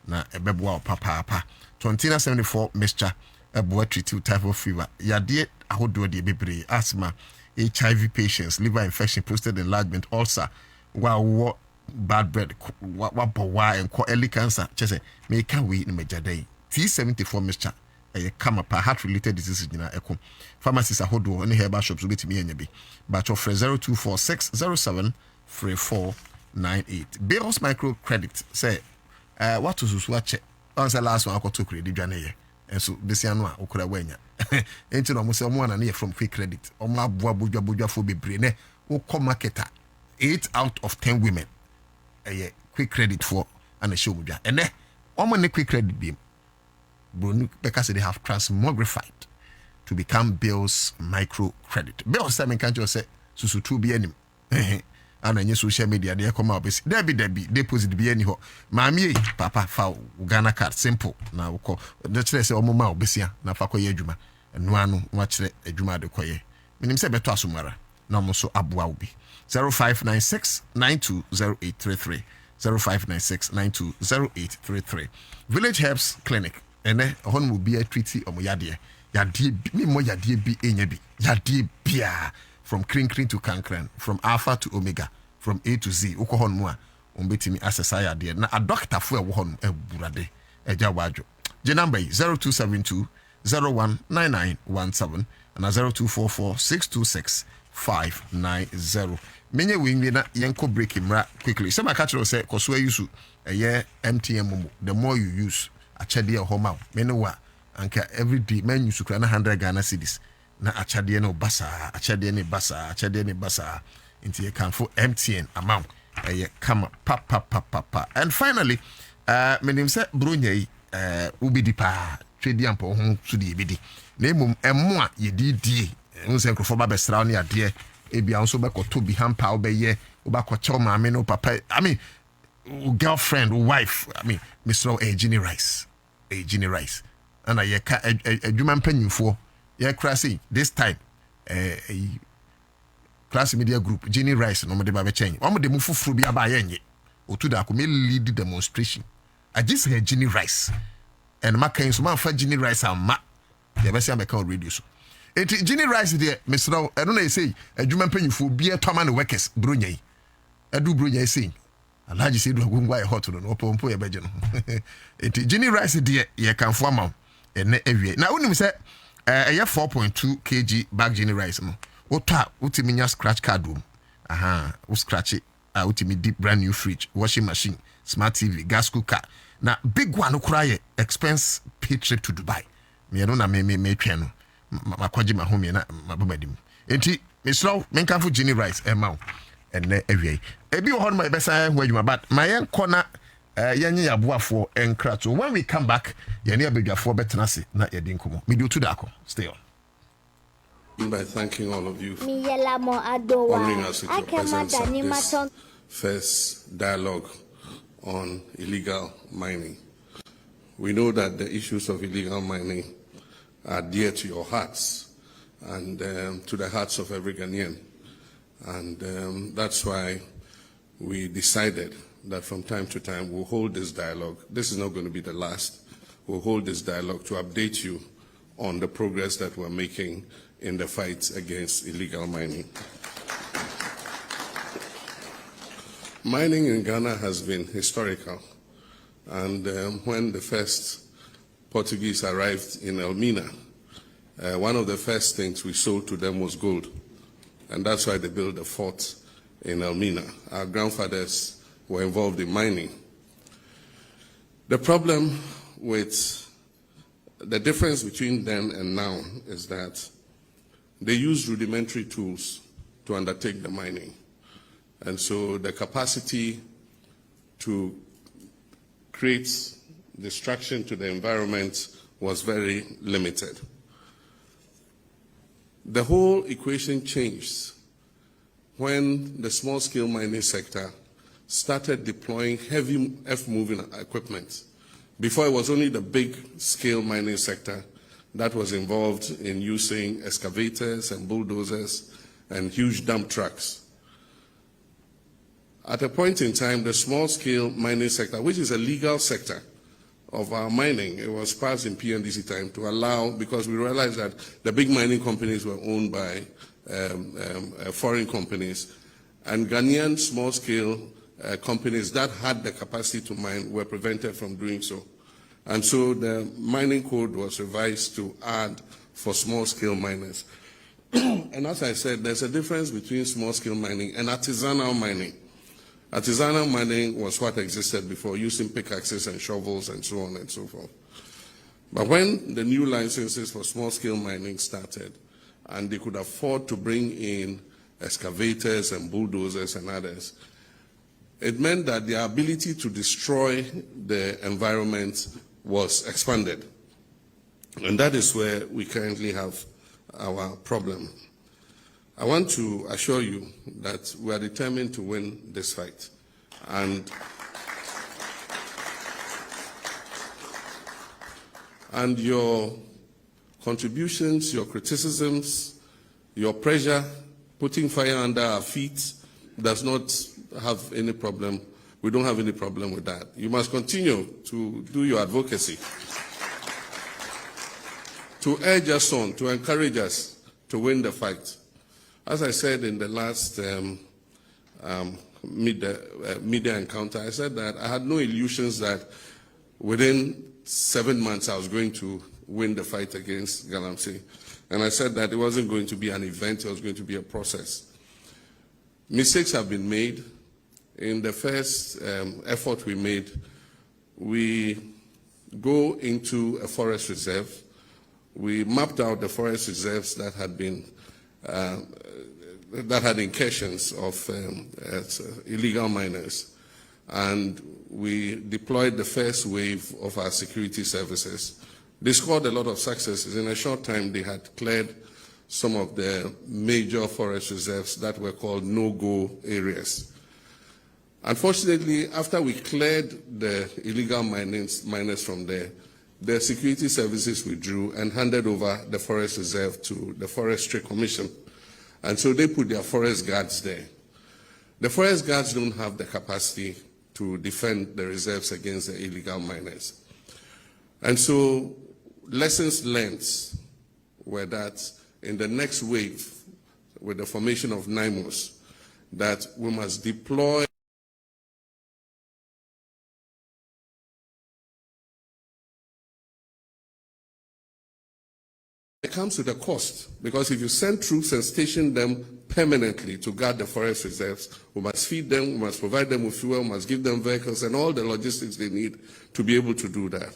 Na ebebwa papa. 2074 Mr. A boy treated type of fever. Yadie ahodo de bebre asthma, HIV patients, liver infection, prostate enlargement, ulcer, bad bread, and early cancer. Just make a way in major day. T74 mixture. Come up heart related diseases in echo. Pharmacists ahodo any herbal shops will be to me and be. But of 0246073498. Bills micro credit say what to watch answer last one I got to credit January. And so this year no okura wanya enti no mo se mo na from quick credit omo aboa bodwa for bebre ne wo come marketer 8 out of 10 women quick credit for and a show bodwa ene omo ne quick credit beam bronu because they have transmogrified to become Bills micro credit. Bills I mean can't you say susu 2 be anim ana nye social media de come obesi debi deposit bi ani ho maami papa fa Ghana card simple na woko de kire se omoma obesia na fa koye adwuma eno anu wa kire adwuma de koye minim se beto asomara na mo so aboa obi 0596920833 0596920833 Village Herbs Clinic ene hon will be a treaty omo yade mi mo yade bi enya bi yade bia from crinkling to cancran, from alpha to omega, from A to Z. Uko mu a umbetimi accessa yade na a doctor for hon e burade e jawajo. Je number 0272 019917 and 0244626590. Menye wingi na yenko break mra quickly. Some catch say koso yusu MTN momo. The more you use achade homa menewa anka every day men use kra na 100 Ghana cedis. Na achade no basa achade ne basa into you can for MTN amount come pa. And finally menim say bronya ubidi pa trade ampo ho so de ebidi na emom emo a yedi unse nkrofo ba besra ne ade ebia nso be koto bi hampa obeye obakocho maame no papa I mean girlfriend wife I mean Mr. Ejini rice and I ka adwuma mpanyimfo ye crashing this time class media group Jenny Rice no me de ba be chen o mo de mu fufuru bi aba ye nye otu da ko me lead demonstration I just heard Jenny Rice and my kind so man fa Jenny Rice amma they be say am ka radio so enti Jenny Rice there Mr. I don't know say adwuma mpanyimfo bi etoma ne workers bronya yi adu bronya yi say Alhaji say do agungwa e hot no pompo ye beje no enti Jenny Rice there ye kanfo ama ene awie na unim say 4.2 kg bag Jenny Rice no ota utiminya scratch card room u scratch it utimi deep brand new fridge washing machine smart TV gas cooker na big one ukura expense pay trip to Dubai me no na me twa no makwaji mahome na mabadim enti mesro menkanfo Jenny Rice ema ene awie ebi wo hono my besa hu adwuma but my enkona yenye yaboafo enkrato when we come back yene abedwafo betenase na yedi nkomo medio to Darko stay on by thanking all of you for honoring us with your presence at this first dialogue on illegal mining. We know that the issues of illegal mining are dear to your hearts and to the hearts of every Ghanaian. And that's why we decided that from time to time we'll hold this dialogue. This is not going to be the last. We'll hold this dialogue to update you on the progress that we're making in the fight against illegal mining. Mining in Ghana has been historical, and when the first Portuguese arrived in Elmina, one of the first things we sold to them was gold, and that's why they built a fort in Elmina. Our grandfathers were involved in mining. The problem with the difference between then and now is that they use rudimentary tools to undertake the mining. And so the capacity to create destruction to the environment was very limited. The whole equation changed when the small-scale mining sector started deploying heavy earth-moving equipment. Before, it was only the big-scale mining sector that was involved in using excavators and bulldozers and huge dump trucks. At a point in time, the small-scale mining sector, which is a legal sector of our mining, it was passed in PNDC time to allow, because we realized that the big mining companies were owned by foreign companies, and Ghanaian small-scale companies that had the capacity to mine were prevented from doing so. And so the mining code was revised to add for small-scale miners. And as I said, there's a difference between small-scale mining and artisanal mining. Artisanal mining was what existed before, using pickaxes and shovels and so on and so forth. But when the new licenses for small-scale mining started, and they could afford to bring in excavators and bulldozers and others, it meant that their ability to destroy the environment was expanded. And that is where we currently have our problem. I want to assure you that we are determined to win this fight. And your contributions, your criticisms, your pressure, putting fire under our feet does not have any problem. We don't have any problem with that. You must continue to do your advocacy, to urge us on, to encourage us to win the fight. As I said in the last media encounter, I said that I had no illusions that within 7 months I was going to win the fight against Galamsey. And I said that it wasn't going to be an event, it was going to be a process. Mistakes have been made. In the first effort we made, we go into a forest reserve. We mapped out the forest reserves that had been that had incursions of illegal miners, and we deployed the first wave of our security services. They scored a lot of successes. In a short time, they had cleared some of the major forest reserves that were called no-go areas. Unfortunately, after we cleared the illegal miners from there, the security services withdrew and handed over the forest reserve to the Forestry Commission. And so they put their forest guards there. The forest guards don't have the capacity to defend the reserves against the illegal miners. And so lessons learned were that in the next wave, with the formation of NIMOS, that we must deploy It comes with a cost, because if you send troops and station them permanently to guard the forest reserves, we must feed them, we must provide them with fuel, we must give them vehicles and all the logistics they need to be able to do that.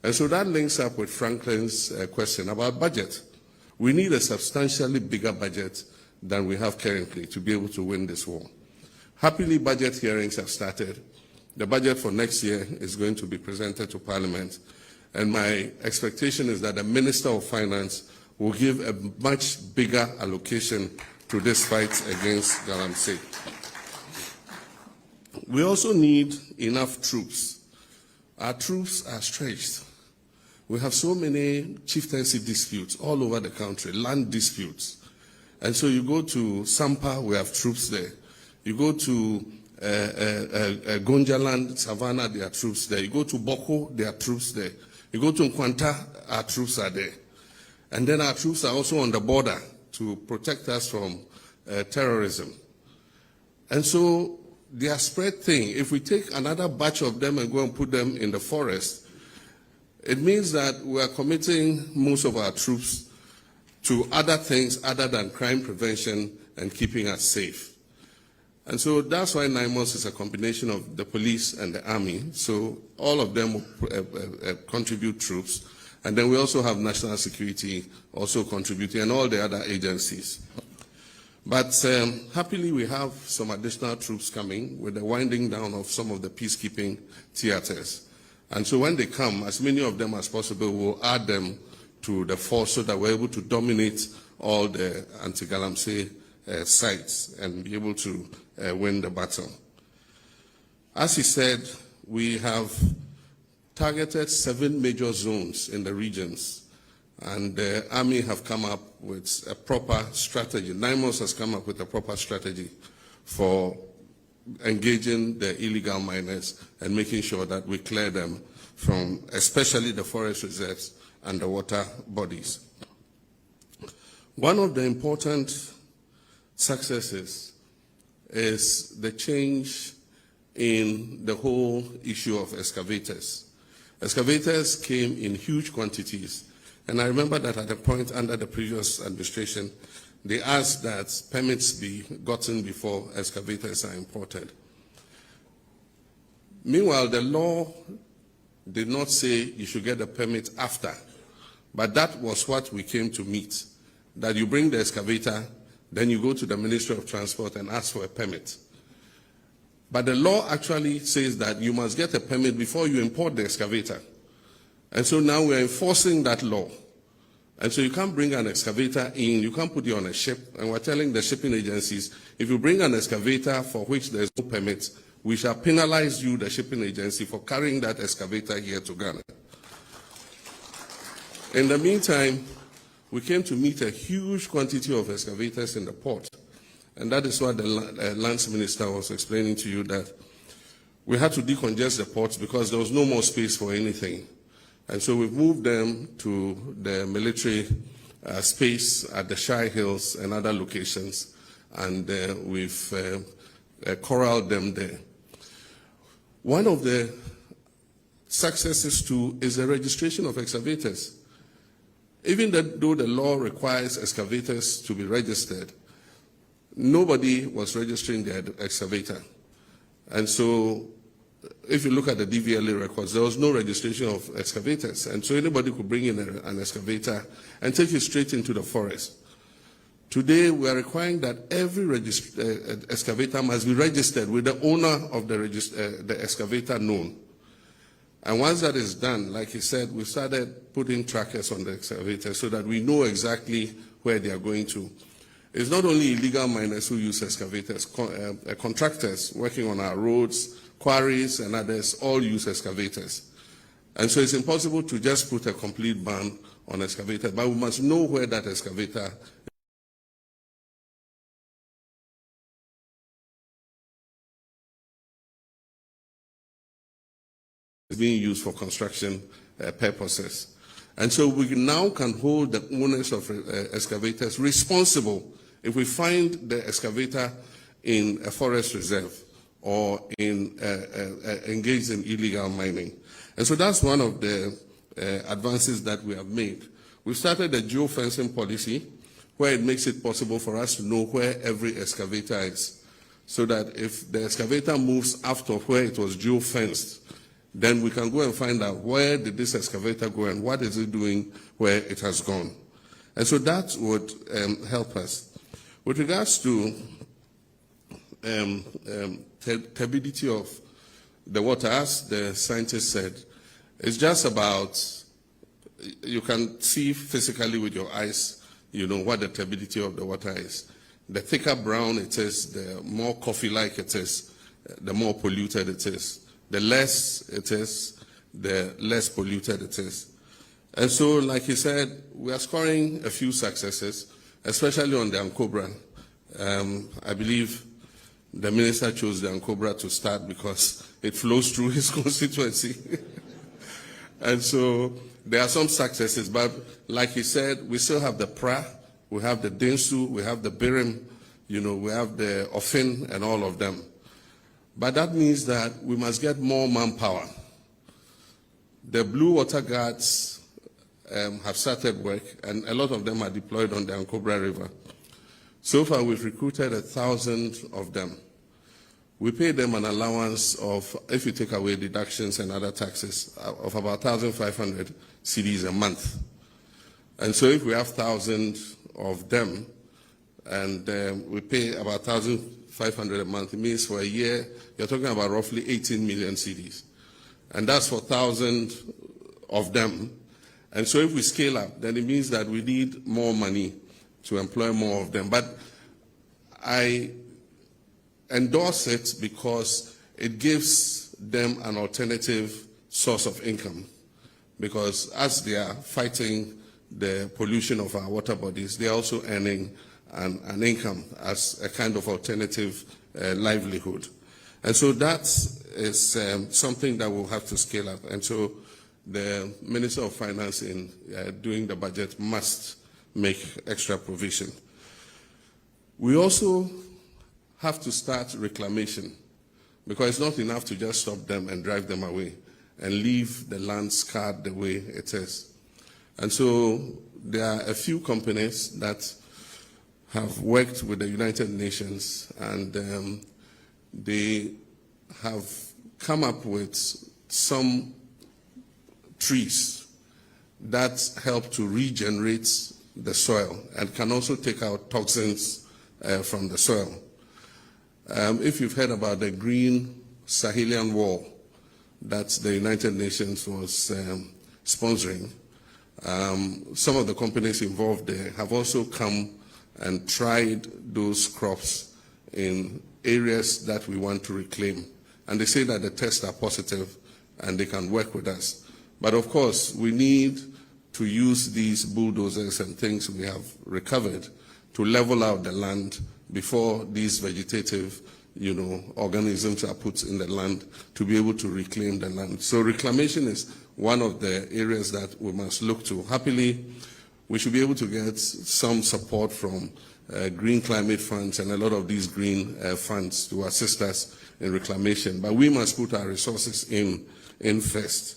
And so that links up with Franklin's question about budget. We need a substantially bigger budget than we have currently to be able to win this war. Happily, budget hearings have started. The budget for next year is going to be presented to Parliament. And my expectation is that the Minister of Finance will give a much bigger allocation to this fight against Galamsey. We also need enough troops. Our troops are stretched. We have so many chieftaincy disputes all over the country, land disputes. And so you go to Sampa, we have troops there. You go to Gonjaland, Savannah, there are troops there. You go to Boko, there are troops there. You go to Nkwanta, our troops are there. And then our troops are also on the border to protect us from terrorism. And so they are spread thin. If we take another batch of them and go and put them in the forest, it means that we are committing most of our troops to other things other than crime prevention and keeping us safe. And so that's why NIMOS is a combination of the police and the army. So all of them will contribute troops. And then we also have national security also contributing and all the other agencies. But happily we have some additional troops coming with the winding down of some of the peacekeeping theaters. And so when they come, as many of them as possible, we'll add them to the force so that we're able to dominate all the anti-Galamsey sites and be able to win the battle. As he said, we have targeted 7 major zones in the regions, and the army have come up with a proper strategy. NIMOS has come up with a proper strategy for engaging the illegal miners and making sure that we clear them from especially the forest reserves and the water bodies. One of the important successes is the change in the whole issue of excavators. Excavators came in huge quantities, and I remember that at a point under the previous administration, they asked that permits be gotten before excavators are imported. Meanwhile, the law did not say you should get a permit after, but that was what we came to meet, that you bring the excavator, then you go to the Ministry of Transport and ask for a permit. But the law actually says that you must get a permit before you import the excavator. And so now we're enforcing that law. And so you can't bring an excavator in, you can't put it on a ship, and we're telling the shipping agencies, if you bring an excavator for which there's no permit, we shall penalize you, the shipping agency, for carrying that excavator here to Ghana. In the meantime, we came to meet a huge quantity of excavators in the port. And that is what the lands minister was explaining to you, that we had to decongest the ports because there was no more space for anything. And so we've moved them to the military space at the Shire Hills and other locations, and we've corralled them there. One of the successes too is the registration of excavators. Even though the law requires excavators to be registered, nobody was registering their excavator. And so if you look at the DVLA records, there was no registration of excavators. And so anybody could bring in an excavator and take it straight into the forest. Today, we are requiring that every excavator must be registered with the owner of the excavator known. And once that is done, like he said, we started putting trackers on the excavator so that we know exactly where they are going to. It's not only illegal miners who use excavators, contractors working on our roads, quarries and others all use excavators. And so it's impossible to just put a complete ban on excavators, but we must know where that excavator is being used for construction purposes. And so we now can hold the owners of excavators responsible if we find the excavator in a forest reserve or engaged in illegal mining. And so that's one of the advances that we have made. We've started a geofencing policy where it makes it possible for us to know where every excavator is, so that if the excavator moves after where it was geofenced, then we can go and find out where did this excavator go and what is it doing where it has gone. And so that would help us. With regards to turbidity of the water, as the scientist said, it's just about, you can see physically with your eyes, you know, what the turbidity of the water is. The thicker brown it is, the more coffee-like it is, the more polluted it is. The less it is, the less polluted it is. And so, like he said, we are scoring a few successes, especially on the Ankobra. I believe the minister chose the Ankobra to start because it flows through his constituency. And so there are some successes, but like he said, we still have the Pra, we have the Densu, we have the Birim, you know, we have the Ofin and all of them. But that means that we must get more manpower. The Blue Water Guards have started work, and a lot of them are deployed on the Ankobra River. So far, we've recruited 1,000 of them. We pay them an allowance of, if you take away deductions and other taxes, of about 1,500 cedis a month. And so if we have 1,000 of them, and we pay about 1,500 a month, it means for a year, you're talking about roughly 18 million cedis. And that's for 1,000 of them. And so if we scale up, then it means that we need more money to employ more of them. But I endorse it because it gives them an alternative source of income. Because as they are fighting the pollution of our water bodies, they are also earning an income as a kind of alternative livelihood. And so that is something that we'll have to scale up. And so the Minister of Finance in doing the budget must make extra provision. We also have to start reclamation, because it's not enough to just stop them and drive them away and leave the land scarred the way it is. And so there are a few companies that have worked with the United Nations, and they have come up with some trees that help to regenerate the soil and can also take out toxins from the soil. If you've heard about the green Sahelian wall that the United Nations was sponsoring, some of the companies involved there have also come and tried those crops in areas that we want to reclaim. And they say that the tests are positive and they can work with us. But of course, we need to use these bulldozers and things we have recovered to level out the land before these vegetative, organisms are put in the land to be able to reclaim the land. So reclamation is one of the areas that we must look to. Happily, we should be able to get some support from green climate funds and a lot of these green funds to assist us in reclamation. But we must put our resources in first.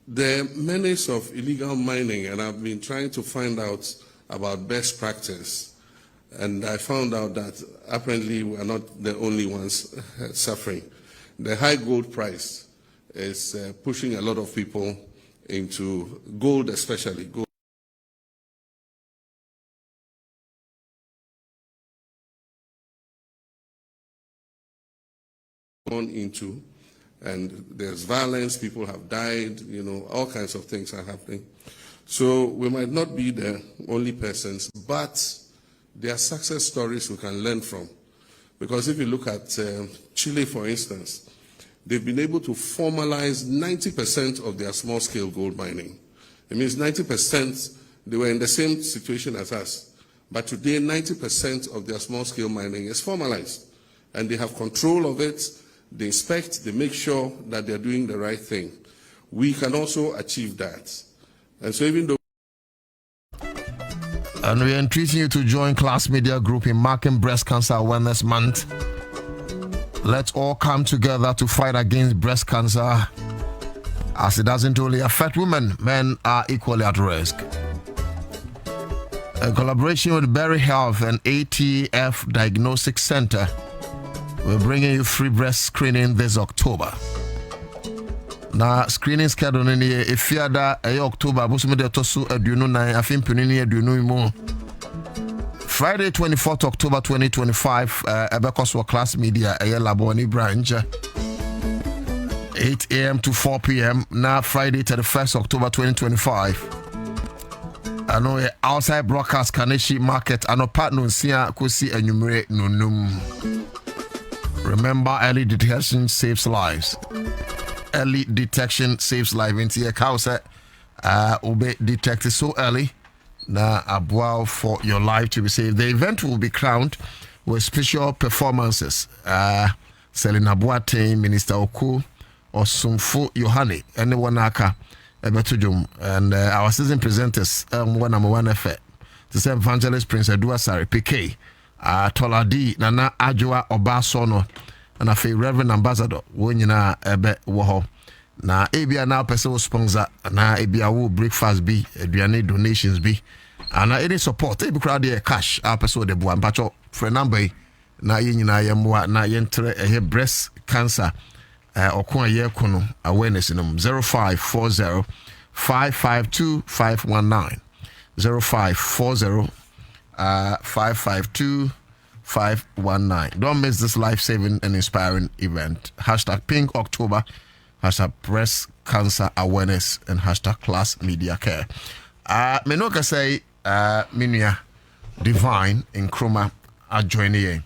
The menace of illegal mining, and I've been trying to find out about best practice, and I found out that apparently we are not the only ones suffering. The high gold price is pushing a lot of people into gold, especially gold. Into, and there's violence, people have died, all kinds of things are happening. So we might not be the only persons, but there are success stories we can learn from. Because if you look at Chile, for instance, they've been able to formalize 90% of their small-scale gold mining. It means 90%, they were in the same situation as us. But today, 90% of their small-scale mining is formalized. And they have control of it. They inspect, they make sure that they're doing the right thing. We can also achieve that. And so even though... And we are entreating you to join Class Media Group in marking Breast Cancer Awareness Month. Let's all come together to fight against breast cancer, as it doesn't only affect women, men are equally at risk. In collaboration with Berry Health and ATF Diagnostic Center, we're bringing you free breast screening this October. Now, screening schedule in the Efiada October, Friday, 24th October 2025, Ebekoswa Class Media, Laboni branch, 8 a.m. to 4 p.m. Now, Friday, 31st October 2025. I know outside broadcast Kaneshi Market, I know partner Sia Kusi enumerate Nunum. Remember, early detection saves lives. Early detection saves lives. Into your house, be detected so early. Now, abua for your life to be saved. The event will be crowned with special performances. Selina Boateng, Minister Oku, Osumfu Yohane, anyone aka Ebetujum, and our season presenters, one effect. The same Evangelist Prince Edua Sari PK. Toladi Nana Ajua Obasono and a Reverend Ambassador Wonyina Ebe Woho na ebia na person sponsor na ebia wo breakfast be aduane donations be and any support ebi crowd there cash a person de bo ampacho for number na yenyina yemwa na yentre breast cancer okon ayekono awareness no 0540 552 519 0540 552 519. Don't miss this life-saving and inspiring event. Hashtag Pink October, hashtag Breast Cancer Awareness, and hashtag Class Media Care. Menoka say, Minia Divine in Chroma are joining ye.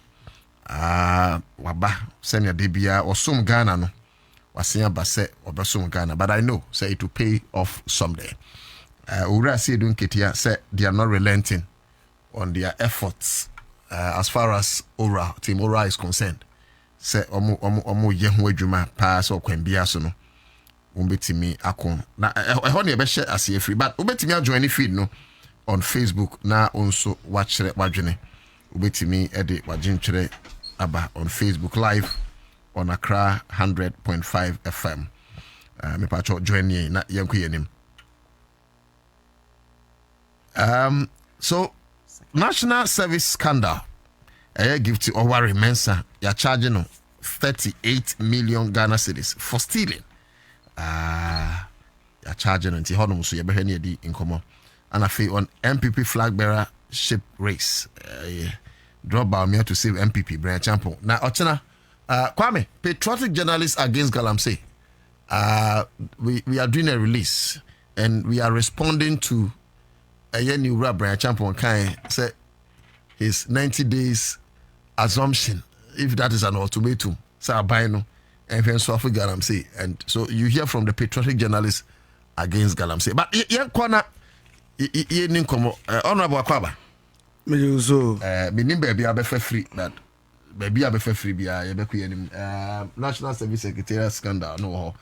Waba, send your DBA or some Ghana no. Wasinya Basse or Basum Ghana, but I know, say it will pay off someday. Ura see doing Kitia say they are not relenting on their efforts as far as Team Ora is concerned. Say omo yehu adwuma pass or kwambia so no. Umbetimi akon. Na ehon ye be share as ye free, but ubetimi join feed no on Facebook na onso watch wadwene. Ubetimi edit wajinchire aba on Facebook live on Accra100.5 FM. Me pacho join ye na yenku yenim. So National Service Scandal. I give to Owari Mensa. You're charging 38 million Ghana cedis for stealing. You're charging until how much you be di income. And I feel on MPP flag bearer ship race. Drop by me to save MPP Brian Champo. Now Ochana, Kwame, patriotic journalists against Galamsey. We are doing a release. and we are responding to a new Brian Champion kind say his 90 days assumption, if that is an ultimatum, say no and then so Galamsey. And so you hear from the patriotic journalists against Galamsey. But yeah, corner honorable Akwaba. Me so meaning baby I free that baby I free be National Service Secretariat scandal no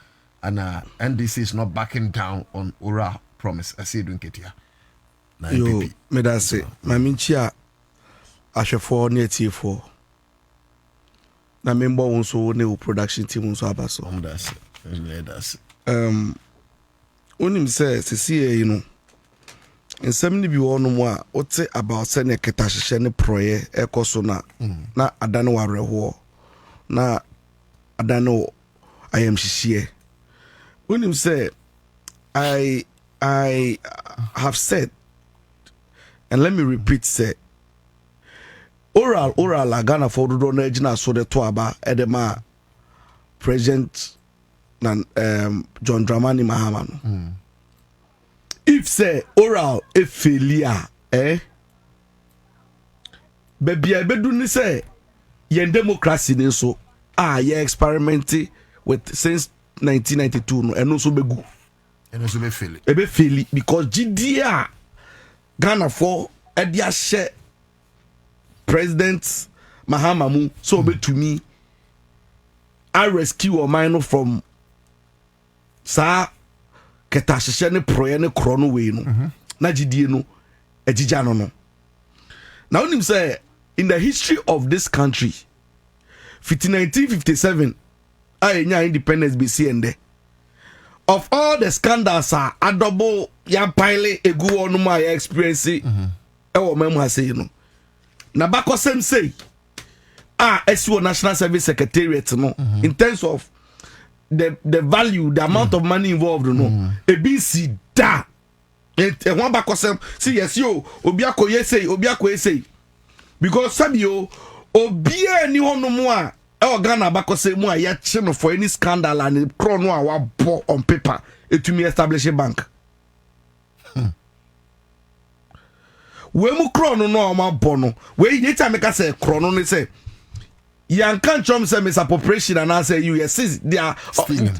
and NDC is not backing down on oral promise. I see doing it here. Yo, me that say my minchia ahwefo na etifo na member wonso ne production team wonso abaso that's onim say sisi you know nsɛm ni bi wɔ no mu a wote about sɛ ne keta hyehyɛ ne proye ɛkɔ na adane wareho na adane ayam hyehyɛ onim say I have said, and let me repeat, say oral Ghana for the don ejina so the toaba edema President John Dramani Mahama. If say oral a failure, baby I bedu ni say yen democracy ni so ye experimenting with since 1992 no and also begu and also be fail because GDA Ghana for edia share President Mahama mu so be to me I rescue or mine from sa ketashye ne proye ne krono we no na GDA no ejija no now him say in the history of this country 1957 anya independence BC ende of all the scandals are adobo ya pile egu onu ma ya experience e wo memu ase no na bakosem say SO National Service Secretariat no in terms of the value, the amount of money involved no e bi si da e won bakosem see yes yo obi akoye say because sabio obi ani hono mu a Ghana bakose mu a ya no for any scandal and crown no a wa bo on paper etumi establish a bank we mu crown no ma bo no we yeta make say crown no say yan kan chom say misappropriation and I say you yes they are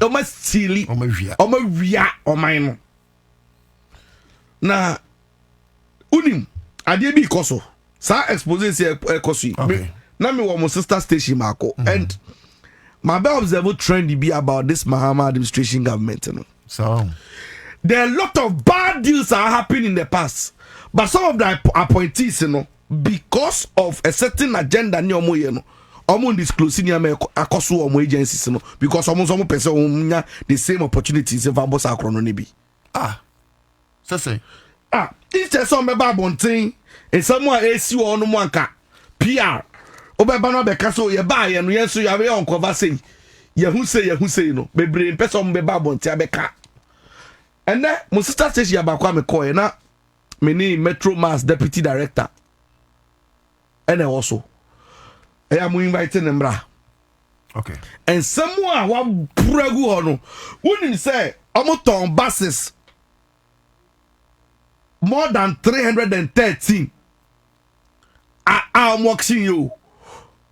almost silly omawia oman no na unim ade bi koso sa expose say ekoso okay. Now me was my sister station Marco and my observable trend be about this Mahama administration government. You know? So there are a lot of bad deals are happening in the past, but some of the appointees, you know, because of a certain agenda, you know, almost disclosing akoso omo agencies, you know, because some person the same opportunities if boss akrono be. So say it's just some bad thing and someone AC or no one PR. Obeba no be kaso ye ba ye no ye so ya we on cover say ye hu say no bebre person be ba bonti abeka ene mo sister station ya ba kwa me call na me ni Metro Mass deputy director ene also e am invite nembra okay and someone wa pragu ho no woni say omoton buses more than 313 I'm watching you.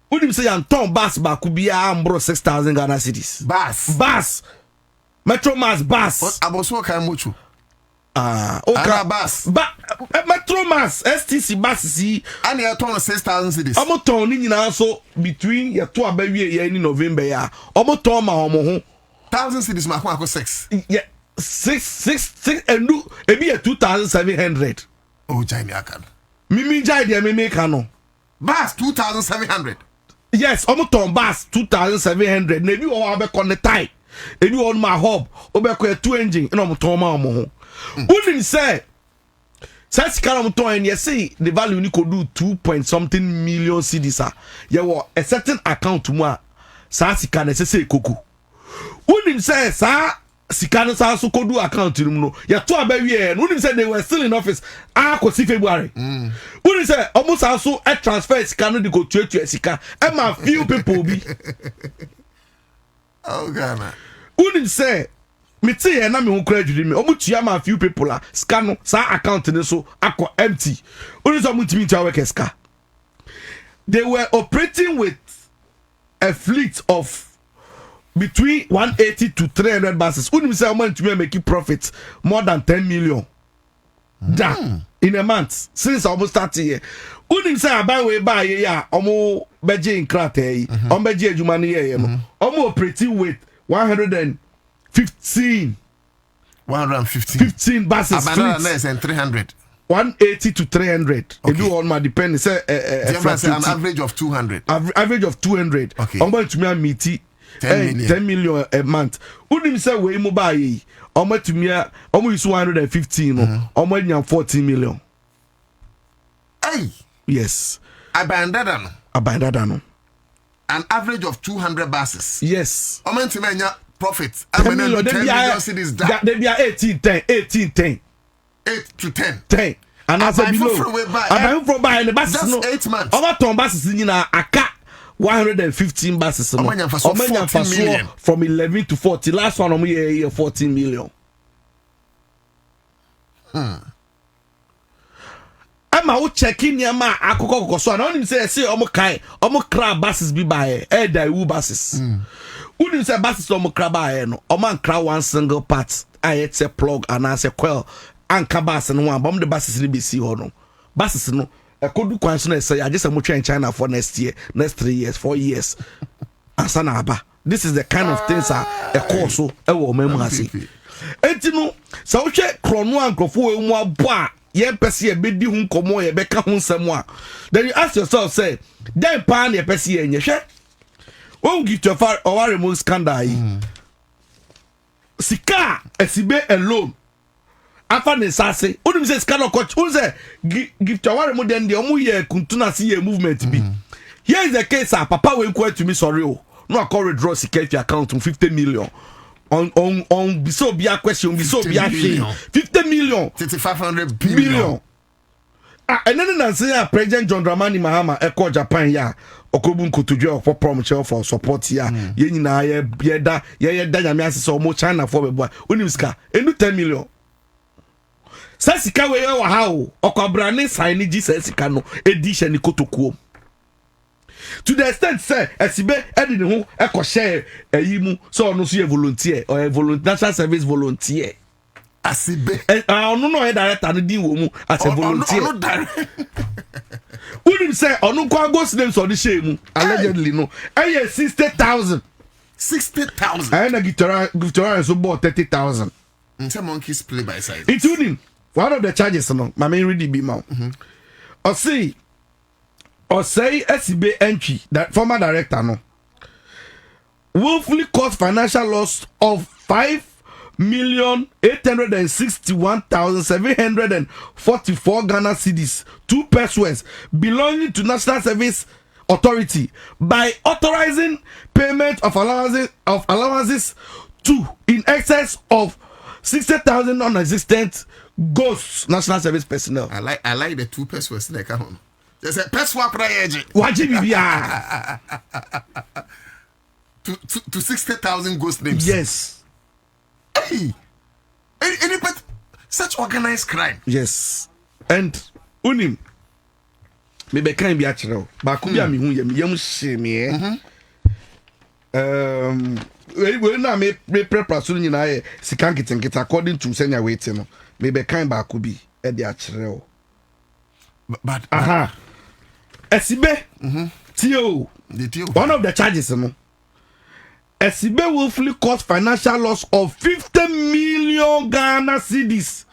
Would you say Anton Bass Bakubia Ambro 6,000 Ghana cities? Bass Metro Mass Bass. I was so kind much. Okay, Bass. Metro Mass STC Bass see. And you turn 6,000 cities. I'm turning in also between your 2 baby in November. Ya. I'm turning my home. 1,000 cities, my home 6. Yeah, 6 and do it be a 2,700. Oh, Jamie, I can. Mimi Jai, dear Mimi Cano. Bass 2,700. Yes, almost on Bass 2,700. Maybe you are back on the tie. If you on my hub, or back with 2 engine, and I'm Tom. Wouldn't say, such kind of toy, and you see the value you could do 2-point-something million CDs. You were a certain account to moi. Sassy can say cuckoo. Wouldn't say, sir. Sikano sa so kodu account no ya to abawie and when say they were still in office ko si February when say almost also a transfer sikano dey go to sika e ma few people be oh Ghana when say me say na me hu kra dwiri me omu tua ma few people a ska no sa account ni so akọ empty only so mutimi tua work ska. They were operating with a fleet of between 180 to 300 buses. Unim say omo ntumi make profit more than 10 million in a month since almost started here. Unim say aban we buy ya omo beje in krata yi omo beje adwuma ne ye no omo operating with 115 buses and 300 180 to 300. Okay. Do all my depend say an average of 200 average of 200. Okay. Omo ntumi meet 10 million a month. Unim say we mo buy yi omo ntumi omo use 115 no omo nya 14 million. Hey, yes. Abandoned. An average of 200 buses. Yes. Omo ntumi nya profit. 10 million cities down. They be 18 10. 8 to 10. 10. And as a below. I'm from by the buses. Just 8 months. Over 10 buses in Aka 115 buses. $14 million. From 11 to 40. Last one on me 14 million. I'm out checking your ma akoko so I don't say omo kra buses be by daiwu buses. Wouldn't say buses omo kra by no omo kra one single part I a plug and as a quell anka bus and one bomb the buses be see ho no buses no e kodu kwan so na say I just am in China for next 3 years 4 years asana aba. This is the kind of things a course so e wo memu ase enti no so we krono ankofo emu abo ye pese ye bedi hu nkomo ye beka hu nsem a then you ask yourself say then pan ye pese ye nyehwe won give to far or remove scandal sika esibe alone afa ne sase onim say scandal coach who say give to remove then the omu ye kuntuna see ye movement bi here is the case papa we go to me sorry o no call withdraw sika if your account 50 million on biso bia question biso bia 50 million 500 billion and then say President John Dramani Mahama eko Japan ya okobu nkotodwe for promotion for support ya ye nyina ye da nyame asese omo China for bebo onim sika enu 10 million sasika we wa ha o okobrane sign ji sasika no edition ni kotokuo to the extent say esibe edi ne ho eko share ayimu so no so ye volunteer or national service volunteer asibe no e director no din wo mu as a volunteer unim say onu kwa go names on the shame allegedly no 60,000 and a guitar so bought 30,000 some monkeys play by side it's unim one of the charges no my main ready be ma or say SCB entry that former director no willfully caused financial loss of 5,861,744 Ghana cedis to persons belonging to National Service Authority by authorizing payment of allowances to in excess of 60,000 non-existent ghost National Service personnel. I like the 2 persons that come home. There's a person to 60,000 ghost names. Yes. Hey, any but such organized crime. Yes, and unim maybe can be actual. But could be me who yam shame. We na me prepare so nyina sikan kitten according to senior waiting. Maybe can ba could be e dey actual. But Esibe Tio. One of the charges no. Esibe willfully caused financial loss of 50 million Ghana cedis.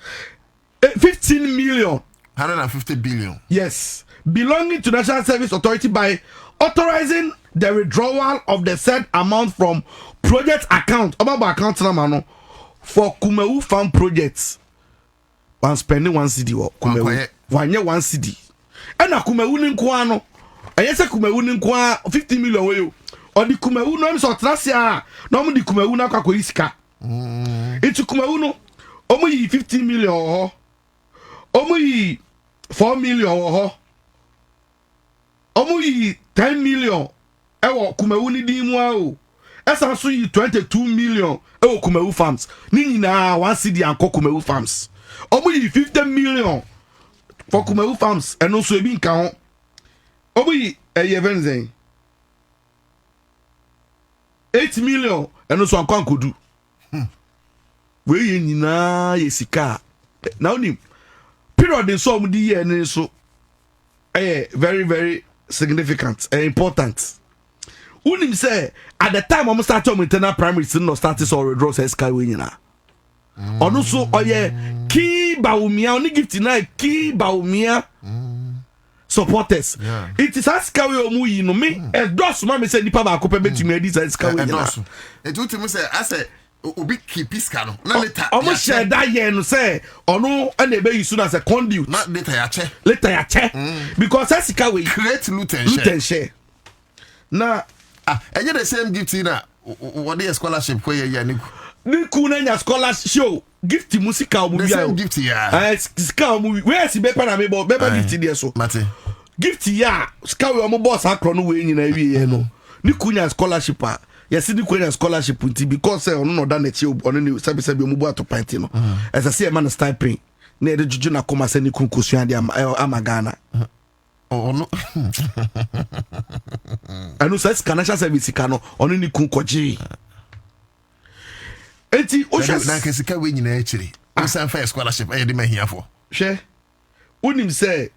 15 million. 150 billion. Yes. Belonging to National Service Authority by authorizing the withdrawal of the said amount from project account. About account number for Kumewu farm projects. One spending 1 cedi or Kumewu. One year 1 cedi. And a Kumewu Ninkwano. And yes, a Kumewu Ninkwa 50 million way. Or the Kumewu no so trasia no the Kumewu na kwa iska itu Kumewu no omo yi 15 million ho omo yi 4 million ho omo yi 10 million e wo Kumewu ni din mu a o Esa so yi 22 million e Kumewu farms. Ni nyina one city anko Kumewu farms. Omo yi 50 million for Kumewu farms and also ebi nka ho. Omo yi even zen 8 million and also anko ankodu. We yi nyina ye sika. Na onim period in so di year ni so very very significant and important. Unim say at the time I'm starting internal primary still not started so withdraw say skyway nyina. Ono so oye key baumia only gift na key baumia supporters. Yeah. It is as skyway omu yi no me e dos ma me say nipa ba ko pe betumi edi say skyway nyina. E do timi say ase obi keep iska no na later omo share that year no say ono na e be use as a conduit na later ya che because as skyway create loot and share na enye the same gift na what the scholarship ko ye niku na nya scholarship show gift musica omu the same gift ya ska omu where si be pa na me bo be gift there so mate gift ya ska we omu boss akro no we nyina wie no niku nya scholarship a yes niku nya scholarship nti because say ono no da na chi ono ni sabi omu bo ato panty no as I say e man stipend na de juju na koma se niku kosua de amagana oh no anu say financial service kano ono ni kun koji enti o hwe na ke sika we nyina akiri o san fa scholarship e de mahiafo hwe unim say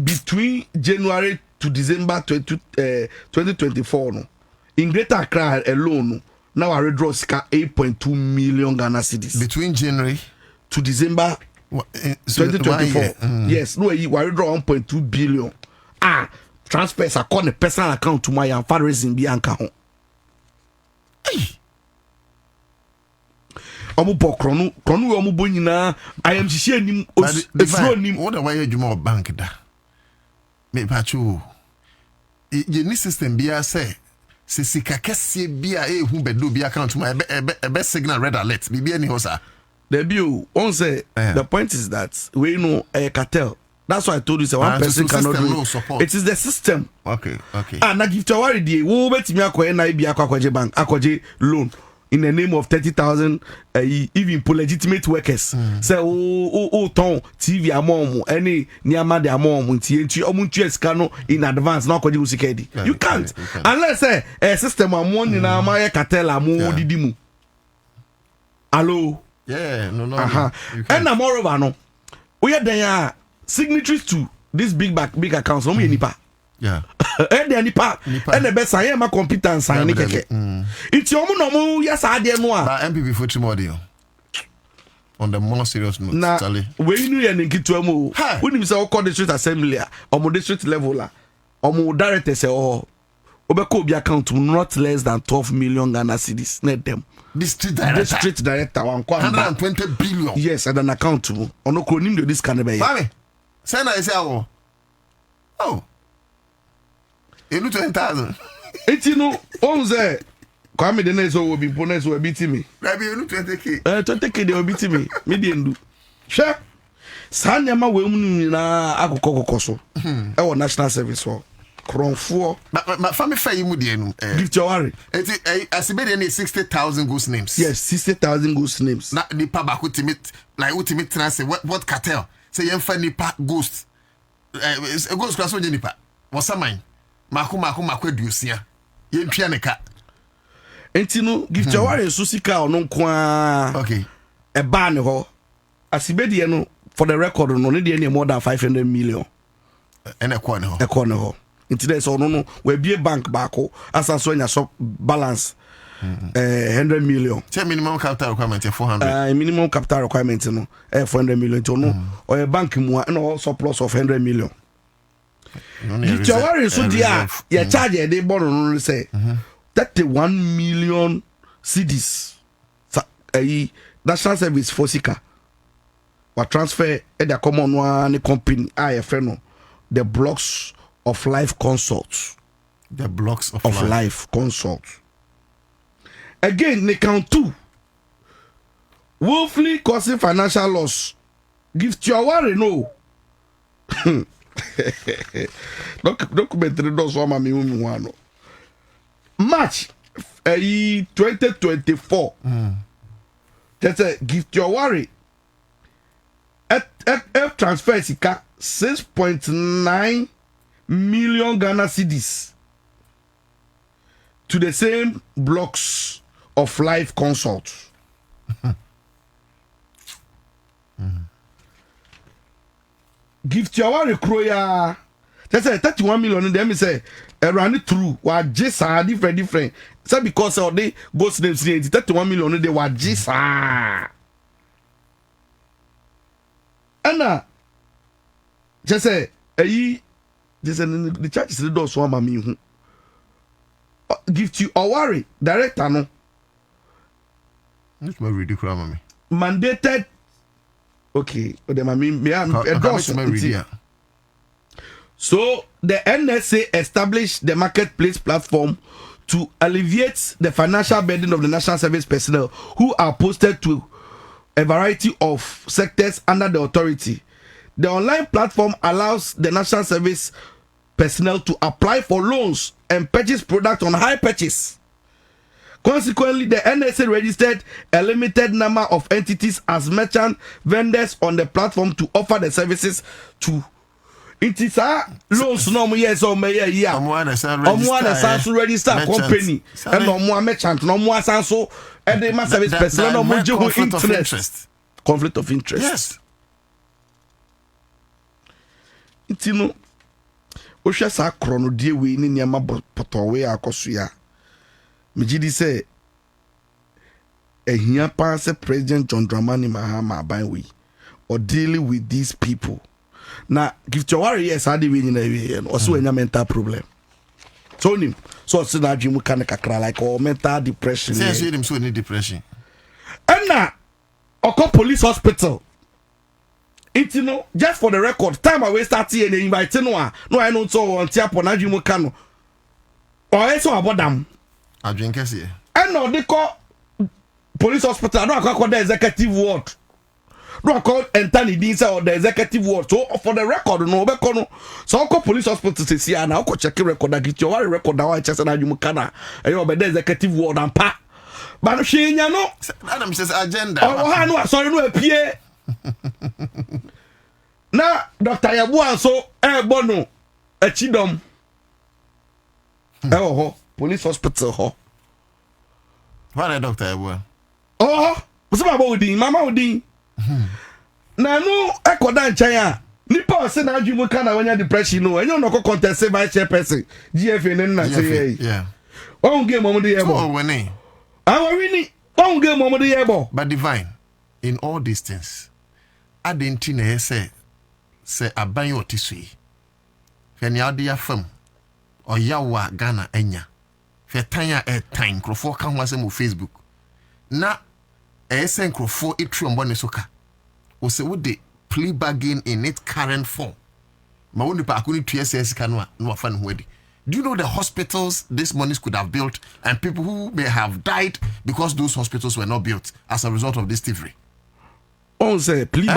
between January to December 2024 no in Greater Accra alone no now I withdraw 8.2 million Ghana cedis between January to December 2024. Yes, no, we withdraw 1.2 billion. Transfers are called a personal account to my fundraising Bianca. Omu pokrono omu bonyina IMCC nim osro nim what the way you more bank da me pacho ye ni system bia say se sika kese bia ehu bedo bia account my ebe signal red alert bibia ni ho sa the bill on say the point is that we know a cartel. That's why I told you say one person cannot do it. It is the system. Okay. Na give to worry the wo betimi akoye na bia akwaje bank akwaje loan in the name of 30,000 even for legitimate workers. Say ton TV amom any niama de amom nti entu omuntu esika no in advance na akwaje usikedi. You can't unless say a system amon ni na ma cartel amu didimu. Hello. Yeah, no. And moreover no. We are there signatories to this big accounts. No me nipa. Yeah. And the nipa. And the best I am a competent sign ni keke. It's your no yes I dey no. But MPP for tomorrow. On the more serious note, na we knew ya nkitu amu. We nim say o call district assembly or district level or director say obeko obi account not less than 12 million Ghana cedis net them. District director 120 billion. Yes, and an account ono ko nim this can be. Mami, say na say awo. Oh. Enu 20,000. Eti no on say kwame de na so obi bonus we biti me. Rabi enu 20k. 20k de obi ti me. Me de ndu. Hwe. Sanya ma we mu na akokoko so. E wo national service for. Kronfo. Ma family fair you mu de enu. Gift your worry. Eti asibede na 60,000 ghost names. Yes, 60,000 ghost names. Na nipa ba ultimate like ultimate trans what cartel. Say yemfa nipa ghost. Ghost class o je nipa. Wosaman. Mako edusia. Yentwa neka. Enti no gift your worry so sika ono kwa. Okay. E ba ne ho. Asibede no for the record no ne de more than 500 million. And a corner. Into this or no, we be a bank bako as I saw in a balance 100 million. Say minimum capital requirement 400. Minimum capital requirement no 400 million to no or a bank more no surplus of 100 million. If you are so dear, you charge a day born on say 31 million cedis. National service for Sika. What transfer at the common one company IFN the blocks of life consults. The blocks of life consults. Again, they count 2. Willfully causing financial loss. Give to your worry, no. Documentary does one. March 2024. Just a gift your worry. F transfer sika 6.9 million Ghana cedis to the same blocks of live consults. Gift your worry kroya. Just say 31 million. Them say run it through. Wa jisa different. So because of the ghost names 31 million they wa jisa. Anna, just say, the church is the door so mami give you a worry director no. It's more ridiculous, mommy. Mandated. Okay, the mami me am a So the NSA established the marketplace platform to alleviate the financial burden of the national service personnel who are posted to a variety of sectors under the authority. The online platform allows the national service personnel to apply for loans and purchase products on high purchase. Consequently, the NSA registered a limited number of entities as merchant vendors on the platform to offer the services to it is loans no yes or may yeah. Register company and no more merchant no more so and the service personnel no more conflict of interest. Yes. It's no Osha sa krono die we ni niama potowe akoso ya. Mejidi say ehia pa se President John Dramani Mahama ban we or dealing with these people. Now, give your worry, yes, I did win in also a mental problem. So, him, so it's not you can cry like or mental depression. Yes, you him so any depression. And now, Oko Police Hospital. It's you know, just for the record, time I waste 30 and invite no, I know so on Tiapo Najimu Kano. Or else about them. I drink here. And no, they call Police Hospital, I don't call the executive ward. No, I call Anthony Dinsa or the executive ward. So for the record, no, so I call police hospital to see and I'll check the record. I get your record now. I just said you mukana. And you're the executive ward and pa. But she, you know, Adam says agenda. Oh, no, sorry, no, appear. Now, Dr. Yabuan, so, bono, a chidom. Oh, police hospital, ho. What a Dr. Yabuan? Oh, what's about Odin, Mama Odin? Na no ekodan chaya nipa se na adwumu kana wanya depression no enyo no contest vice chairperson GFA ne na say yeah one game mom dey ebo oh winning one game mom dey ebo but divine in all these things adenti na say aban otisui fe ne ade ya fam oyawa Ghana enya fe tan ya tan krofo ka ho asem Facebook na nkrofo etuom bone soka o se wo de plea bargain in its current form ma woni pa akoni TSS kanwa no afa ne ho adi. Do you know the hospitals this monies could have built and people who may have died because those hospitals were not built as a result of this thievery? On say plea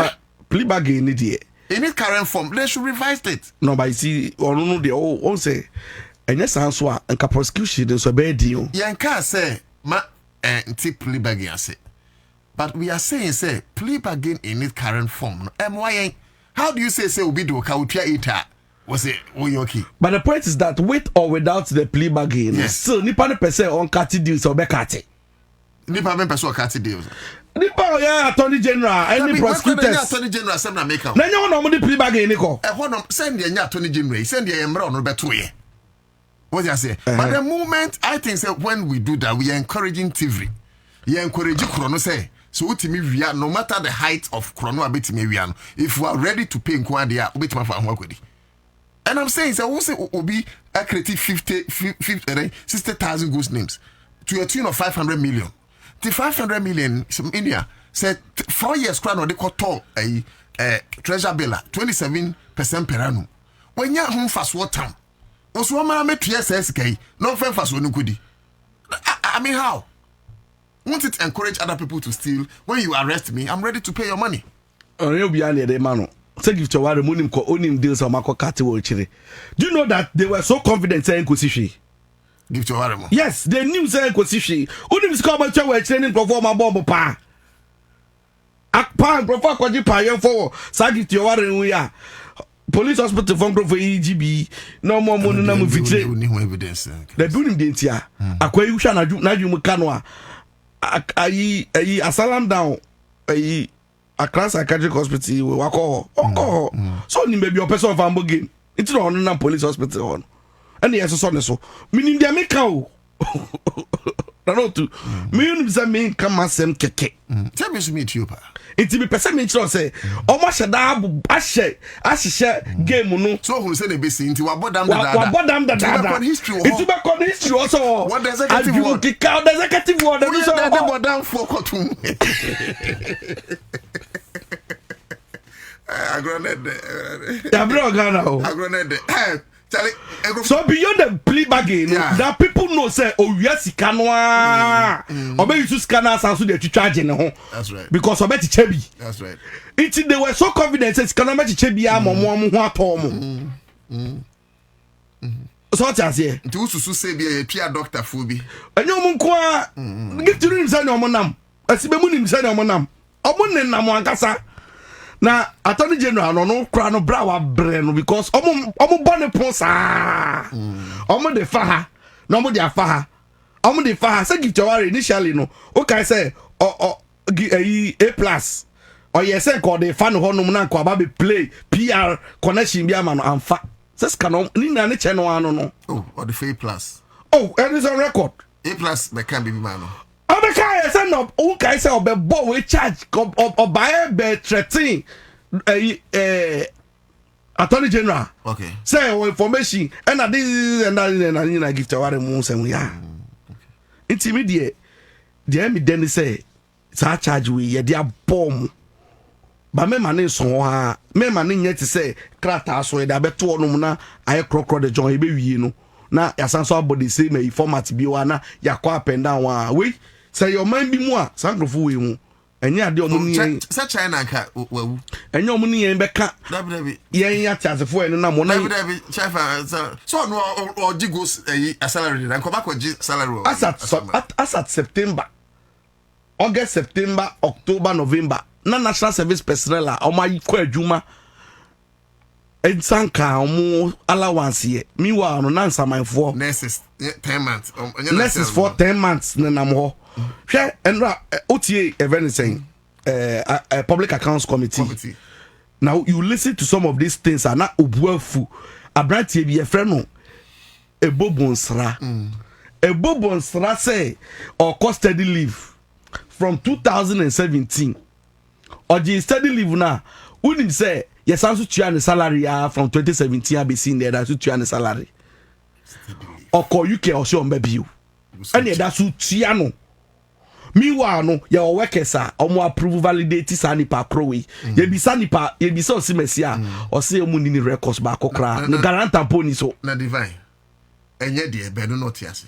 bargain in its current form they should revise it. No, but you see no dey on say enya sanso a nka prosecution so be di o yanka say ma nti plea bargain say. But we are saying, say, plea bargain in its current form. MYN, how do you say, we do Kautia Ita? Was it Oyoki? But the point is that with or without the plea bargain, yes. Still, Nipa percent on Kati deals or Bekati. Nipa percent Kati deals. Nipa, yeah, Attorney General, any prosecutors. Attorney General, send a maker. Then you know the plea bargain, Nico. Send the Attorney General, send the Emra on Robertoye. What I say? But the moment I think that when we do that, we are encouraging thievery. We are encouraging Chrono say. So no matter the height of chrono if we are ready to pay and I'm saying so also will be a creative 60,000 ghost names to a tune of 500 million. The 500 million some India said 4 years crown they call a treasure bill 27% per annum. When you're home fast what time? Also one man TSSK no fast one could. I mean how? Won't it encourage other people to steal? When you arrest me, I'm ready to pay your money. Oh, you'll be on the man. Say give to what the money ko onim deals or mako kati wo chire. Do you know that they were so confident saying kusishi? Give to Waremo. Yes, the news say Kosishi. Unim score we training perform a bomb pa. Akpan perform kwaji pa yen for. Sa give to Waremo we are. Police hospital from for EGB. No more money na mu fitre. Evidence. The building dey tia. Akwa you sha na mu kano ayi asalam down. Ayi Accra100.5FM hospital we wako. So ni maybe your person for game. It's not on police hospital on. And yes, so meaning they make out. Me say me come asem keke. Tell me to meet you pa. It be person me say almost ahye game no. So who say the best into wabodam da. It be con history also. What the executive word? The executive word. That bodam for kotum. So beyond the plea bargain, that people know say, oh yes, canoa. Or maybe you scanners and so they charging. That's right. Because of Betty Chebi. That's right. They were so confident that cannot Betty Chebi so what I say? To say be a peer doctor phobi. And you munqua give to him say no monam. As be munim say no monam. Omun na mo ankasa. Na attorney general no kra no bra wa bre no because omo bone pon sa omo de fa ha no omo de afa ha omo de fa ha say give Jawari initially no okay say A+ or yes say ko de fa no honom na ko aba be play PR connection bi ama no amfa says canon ni na ne che no ano no or the A+. Oh, it is on record. A+ me can be man no. Obeka say no okay say obebo we charge obaye be threaten attorney general. Okay. Say information and this and that give to Jawari mu say ya. Intermediate the me then say sa charge we ye dia bomb. Ba me mane so ha me mane nyet say krata so e da beto no mu na aye krokro de John e be wie no na yasanso abody say me format bi wa na yakwa up and down wa we say your mind bi mu a sankrofo we mu enye ade omuni say China ka wawu enye omuni yen beka dabi yen ya chasefo en na mo na dabi chef so no or gigos salary na nkoba ko gi salary as at September, August, September, October, November na national service personnel a o ma ko adwuma ensanka omo allowance ye miwa no na nsamanfo nurses 10 months nurses for 10 months na nam ho hwe enra otie event saying a public accounts committee. Now you listen to some of these things are not obuafu abrantie bi e frɛ no ebobonsra ebobonsra say or custody leave from 2017 or the study leave now unim say yes also tua ne salary from 2017 I be seen there that tua ne salary or call UK or so on baby you and that's tua no meanwhile no your workers are omo approve validate sanipa crowe ye bi sanipa ye bi so simesia or say omo ni records ba kokra no guarantor poni so na divine enye de be no not yase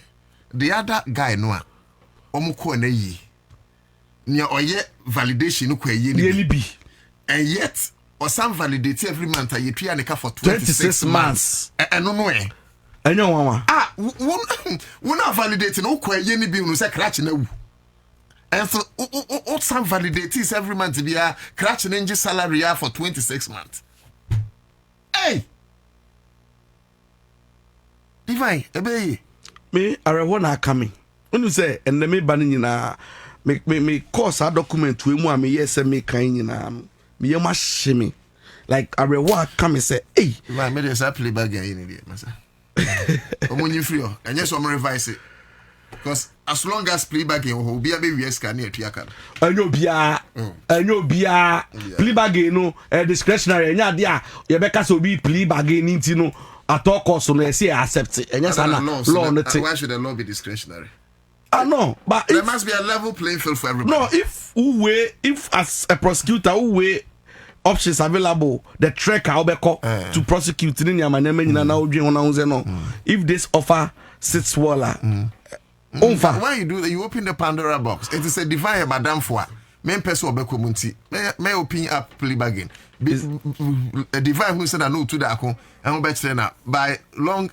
the other guy no a omo ko na yi nia oye validation ko aye ni bi and yet or some validate every month you pay an for 26 months and no way enye wanwa won validate no ko aye ni bi no say crash na wu and so some validates every month be a crash ninja salary for 26 months. Hey, divine, ebe me arewona coming. When you say and me bani nyina me course a document we mu a me yes me kan nyina me yema shimi like arewa coming say hey divine me dey say play back again in there masa omonyi free o enye so mo revise it because as long as playback in will be a baby scan near Tiaka. Enyo bia playback no discretionary enya dia ye beka so be playback nti no at all cost no say accept enya sana law no take. Why should the law be discretionary? No, but there must be a level playing field for everybody. No, if as a prosecutor who options available the track obeko to prosecute ni amaneme nyina na odwen ho na ho ze no if this offer sits waller why you do that? You open the Pandora box. It is a divine madam for men person obeko munti. May open up play bargain. A divine who said I know to that and bet now by long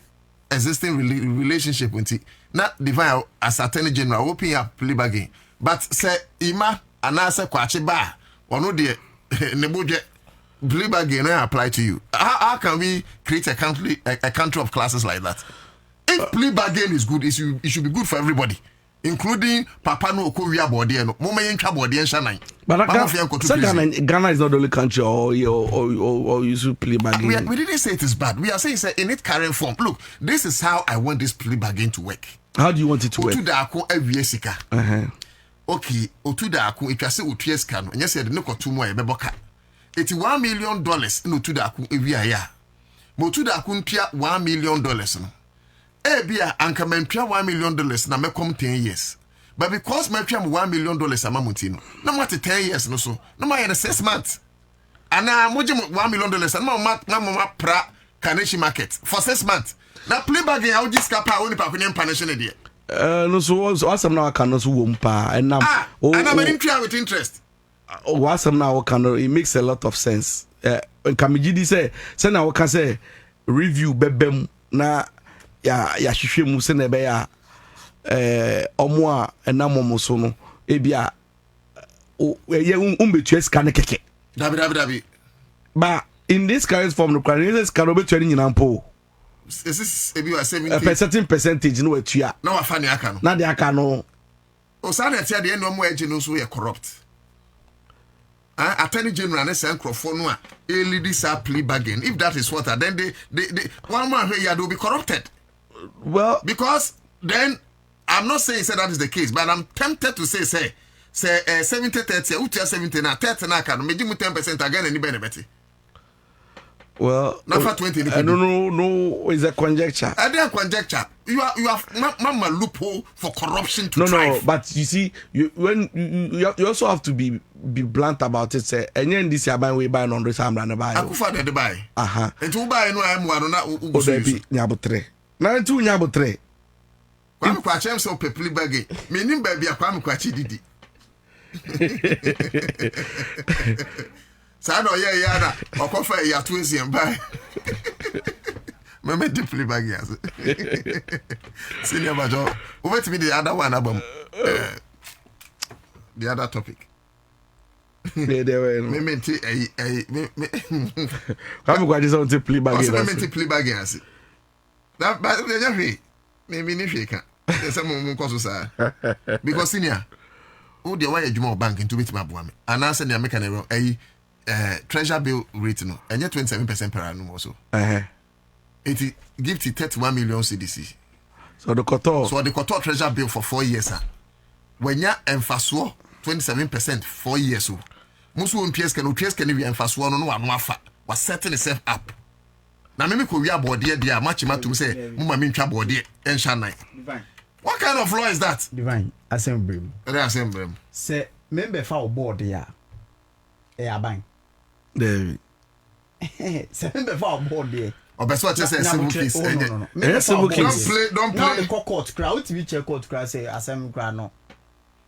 existing relationship with it. Not divine as attorney general open up plea bargain. But say ima anasa kwache ba or no de nebuje plea bargain apply to you. How can we create a country of classes like that? If plea bargain is good, it should be good for everybody, including Papa no Korea body and Moma Yanka body and Shanai. But Ghana is not the only country or you should plea bargain. We didn't say it is bad. We are saying in its current form. Look, this is how I want this plea bargain to work. How do you want it to work? Okay, Otudaku, it was a scan, and yes, no cotumo, Beboka. It's $1 million in Otudaku every year. Motudaku pia $1 million. Ebia ankamen pia $1 million na me come 10 years. But because me pia $1 million amamutino, no matter 10 years no so, no matter 6 months. And now moji $1 million and mama pra Kaneshi market for 6 months. Now play back in how this capa only pakunyam panishin idea. No so awesome now can also wumpa and now and I'm with interest. Awesome now can it makes a lot of sense. When Kamijidi say now can say review bebem na ya hwehwe mu se na be ya omo a na momo so no ebia ye umbetu scan keke dabi but in this current form no current scan obetu ni nyina mpo is this ebi wa 70 a certain percentage no atua na wa fa ne aka no na de aka no o sa na tia de no mo agi no so ye corrupt attorney general and Sancrophone no a lead this plea bargain. If that is what then they one man here will be corrupted. Well, because then I'm not saying that is the case, but I'm tempted to say 70-30, utia 70 na 30 na can make 10% again any benefit. Well, not for 20. I don't know. Is a conjecture. I don't conjecture. You have mama loophole for corruption to no, thrive. No, but you see, you also have to be blunt about it. Say, and then this year buy we buy on the same brand buy. Akufa de buy. Aha. And to buy no am one na ugu. Odebi nyabotre. Na ntu nyabotre. Kwa mi kwa chem so pepli bagi. Me nim ba bia kwa mi kwa chi didi. Sa no ye ya na okofa ya to ezien buy. Me deeply bag yes. Senior Major, wait me the other one album. The other topic. They were me come go this on to play bag. Me play bag yes. That but the me ni fika. Say mo ko so sa. Because senior, who the why adwuma bank into bit ma boa me. And answer the American treasure bill rate no. Enye 27% per annum also. It gives it 31 million CDC. So the Kotor treasure bill for 4 years. When you emphasize 27% 4 years. Most of PS can be emphasized no one was setting itself up. Now, maybe we are body there, much to say, Mumma Mincha body and Shanai. What kind of law is that? Divine Assembly. Assembly. Say, member for board there. Bang. There. Say, member for board there. Or best what you say, civil case. No. Don't play. Now the court crowd, we check court crowd say assembly crowd no.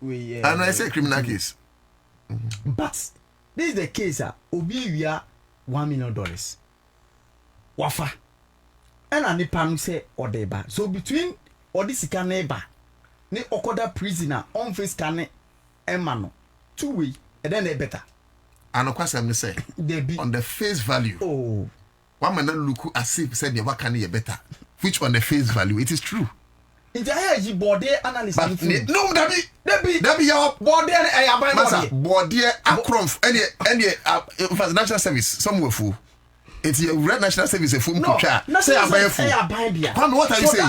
We and I say criminal case. But this is the case. Obi we are $1 million. Wafa. And ani pam say odeba. So between odisika neighbor, ne okoda prisoner on face can emano 2 way, and then they better. And of course, I'm say on the face value. Oh. One man look as if said what can you better, which on the face value it is true. In the high body analysis, but no, that be your body body Accra100.5FM national service somewhere full. It's your red national service a full picture. Say I buy full. Kwame, what are you saying?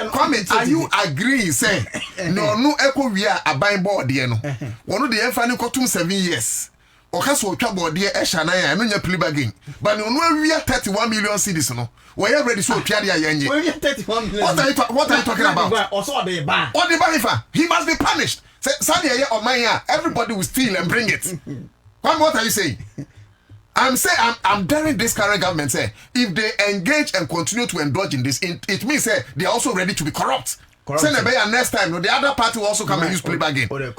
Kwame, are you agreeing? Say no echo we are buying board there no. One of the enfani kotum 7 years. Okaso otwa body e shana ya no nya plea bargain. But no we are 31 million cedis no. We are ready so otwa dia yanye. We are 31 million. What are you talking about? Also the bar. What the bar? He must be punished. Say Sadia ya Omaya, everybody will steal and bring it. Kwame, what are you saying? I'm saying I'm daring this current government say if they engage and continue to indulge in this, it means say they are also ready to be corrupt. Say next time, the other party will also come and use plea bargain. Plea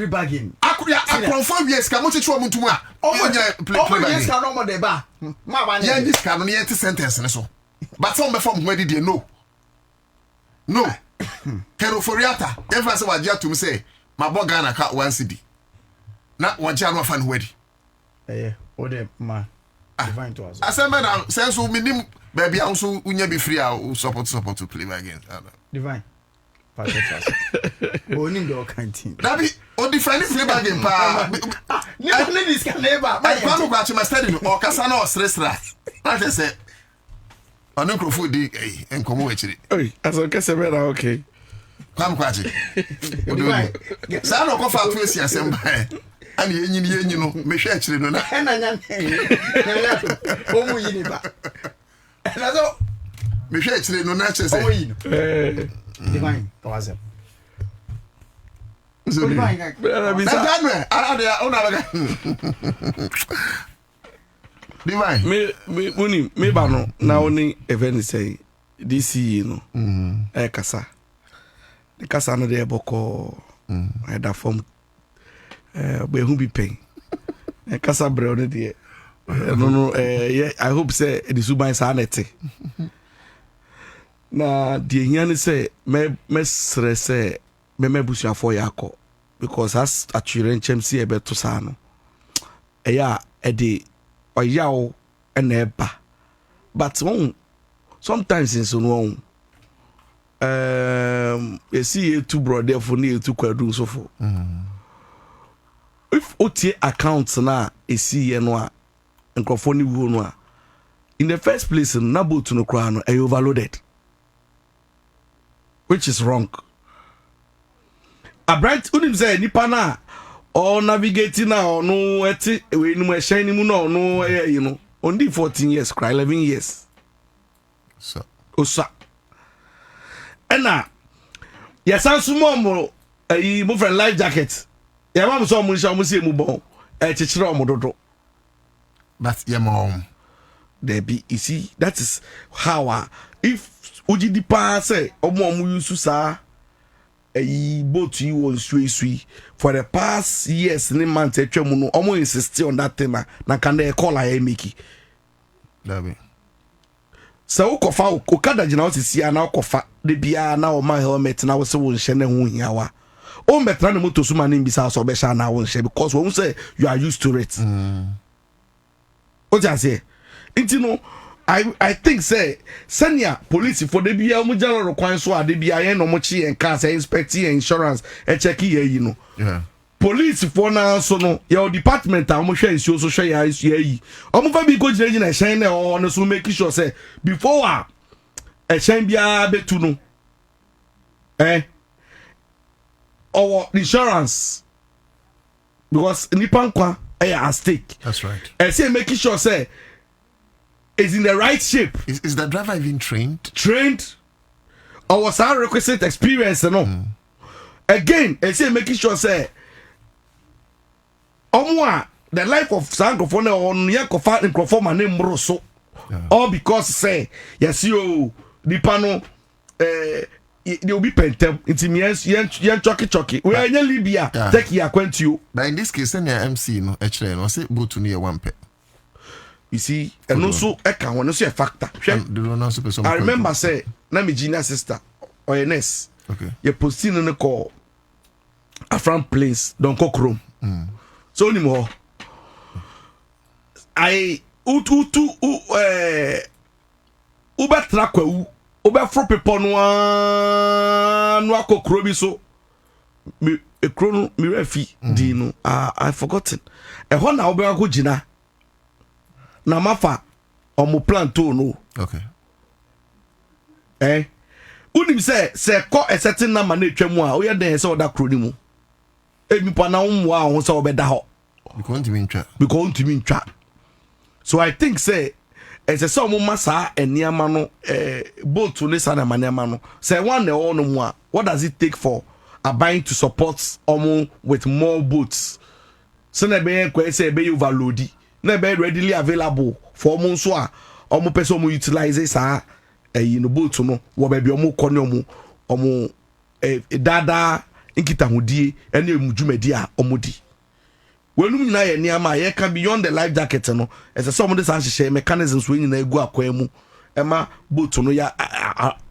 bargain. confirm yes ka mo chicho mo ntuma omo yes ka no mo de ba ma ba yeah this ka no ye ti sentence ne so but some be from where did they no kero foriata everyone say wagia to me say my boy Ghana ka 1 cedi na wagia no fa no wedi o de ma divine to us asema na sense o minim baby also unya be free support to play again divine Onim do canteen. Dabi o different play game pa. Ni this can never. I come back to my study o kasa na o stress. Na je say onu krofo di enkomo wechiri. Oi, aso kese be na okay. Come kwaji. Sa no ko fa to esi asem ba. Ani yenyi no me hwe achire no na. Na nya. O mu yini ba. Na so me hwe achire no na che say. O yi no. Divine, awesome. Divine. Me ba no na oni event say this year no. Kasa. The kasa no dey boko. I da form be hu bi pen. Kasa bre on dey. No I hope say the suban sa nete. Na the hiane say me stress say me busuafo yakọ because as atwire nchem si ebe to sa no eya e de oyawo na eba but sometimes in so no you see two brother for near two kwadu so for if otie account na e see no a nkrofo ni wo no a in the first place na boat no kra no e overloaded, which is wrong. A bright unim say nipa na or navigating now no eti we no shine mu no you know only 14 years cry 11 years so osa ena yasan sumo mo mo friend life jacket ya mam so mo nsha mo se mu bon chichire o mo dodo but ya mom there be you see that is how if ujidi pa say omo use sa boat you won sui for the past years ni month atwam no omo insist on that thing na can they call I make it dabi so ukofa ukada gina osisi na ukofa de bia na o ma helmet na wo se won hye na hu hiawa o metra na moto suma na mbisa so be sha na won hye because won say you are used to it o just say intino I think say senior police for the bia mu jalo kwan so ade bia yen no mo chi en car say inspect insurance e check ye no yeah police for na so no your department am hwe nsuo so hwe ya yi omo fa bi go jina na hyen na o no so make sure say before a hyen bia betu no our insurance because nipan kwa at stake. That's right. I say making sure say is in the right shape. Is the driver even trained? Or was our requisite experience no? Again, I say making sure say the life of Sankrofone on Yakofa and Crofoma name Rosso. All because say yes you the panel you'll be pentem into me yan chucky we are in Libya take your quent you. But in this case then your MC no actually no say boot to near one pet. You see, and also eka one also a factor. I remember say na me junior sister or a nurse. Okay. You posting in the call a front place don't cook room. So anymore. I uber track uber for people no cook room so me a chrono me refi dino I forgotten. A one na uber go jina. Na mafa omo plan to no. Okay. Unim say ko a certain number na twam a oya den say oda kro ni mu. Enipa na wo a ho say obeda ho. Because ntimi ntwa. So I think say as a some masa eniama no boat to listen na maniama no. Say one na all no mu a what does it take for a buying to support omo with more boats? So na be ko say be overload. Na be readily available for omo so a omo person omo utilize sa no boat no wo ba bi omo kɔ omo dada nkita hodie ene emudwumadi a omo di when you na ye niama ye can beyond the life jacket no as some of this anhye mechanisms we nyina egu akwan mu ema boat no ya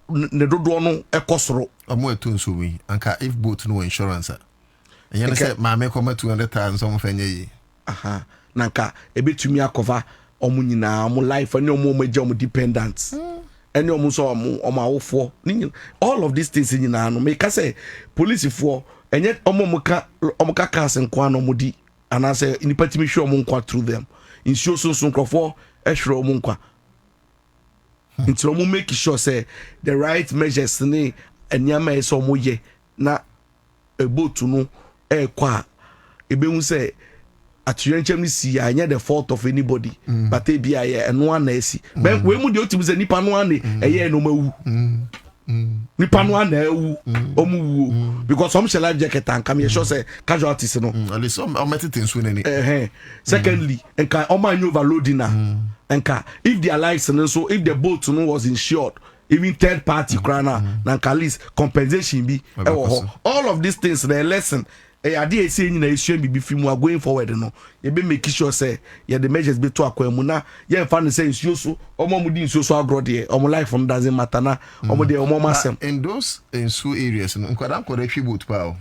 ne dodo no ekosoro omo etu nso wi anka if boat no insurance yen say ma me come 200,000 some fanya yi aha nanka ebetumi akova omo nyina omo life ani omo meje omo dependents any omo so omo awofo all of these things nyina no make say police for enye omo ka cars nko an omo di and I say in patimi hwe omo nkwa through them in show so nkrofo ehwe omo nkwa until omo make sure say the right measures ni enyama eso omo ye na ebotu no kwa ebe say atuyenchem ni si anya the fault of anybody but e bia ye eno ana esi but we mu de otimu say nipa no ana eye no mawu nipa no ana ewu omu because some shall life jacket and come sure say casualties no at least some metted so nani secondly enka o man overloading na enka if their lives and so if the boat no was insured even third party crana na at least compensation be all of these things the lesson ade ese nyina esua bibi fimu going forward no ye be make sure say ye the measures be to akwa na ye fa no say nsuo so omo mu di nsuo so agro de omo life from doesn't matter na omo de omo masem in those nsuo areas no nkwada tribute pa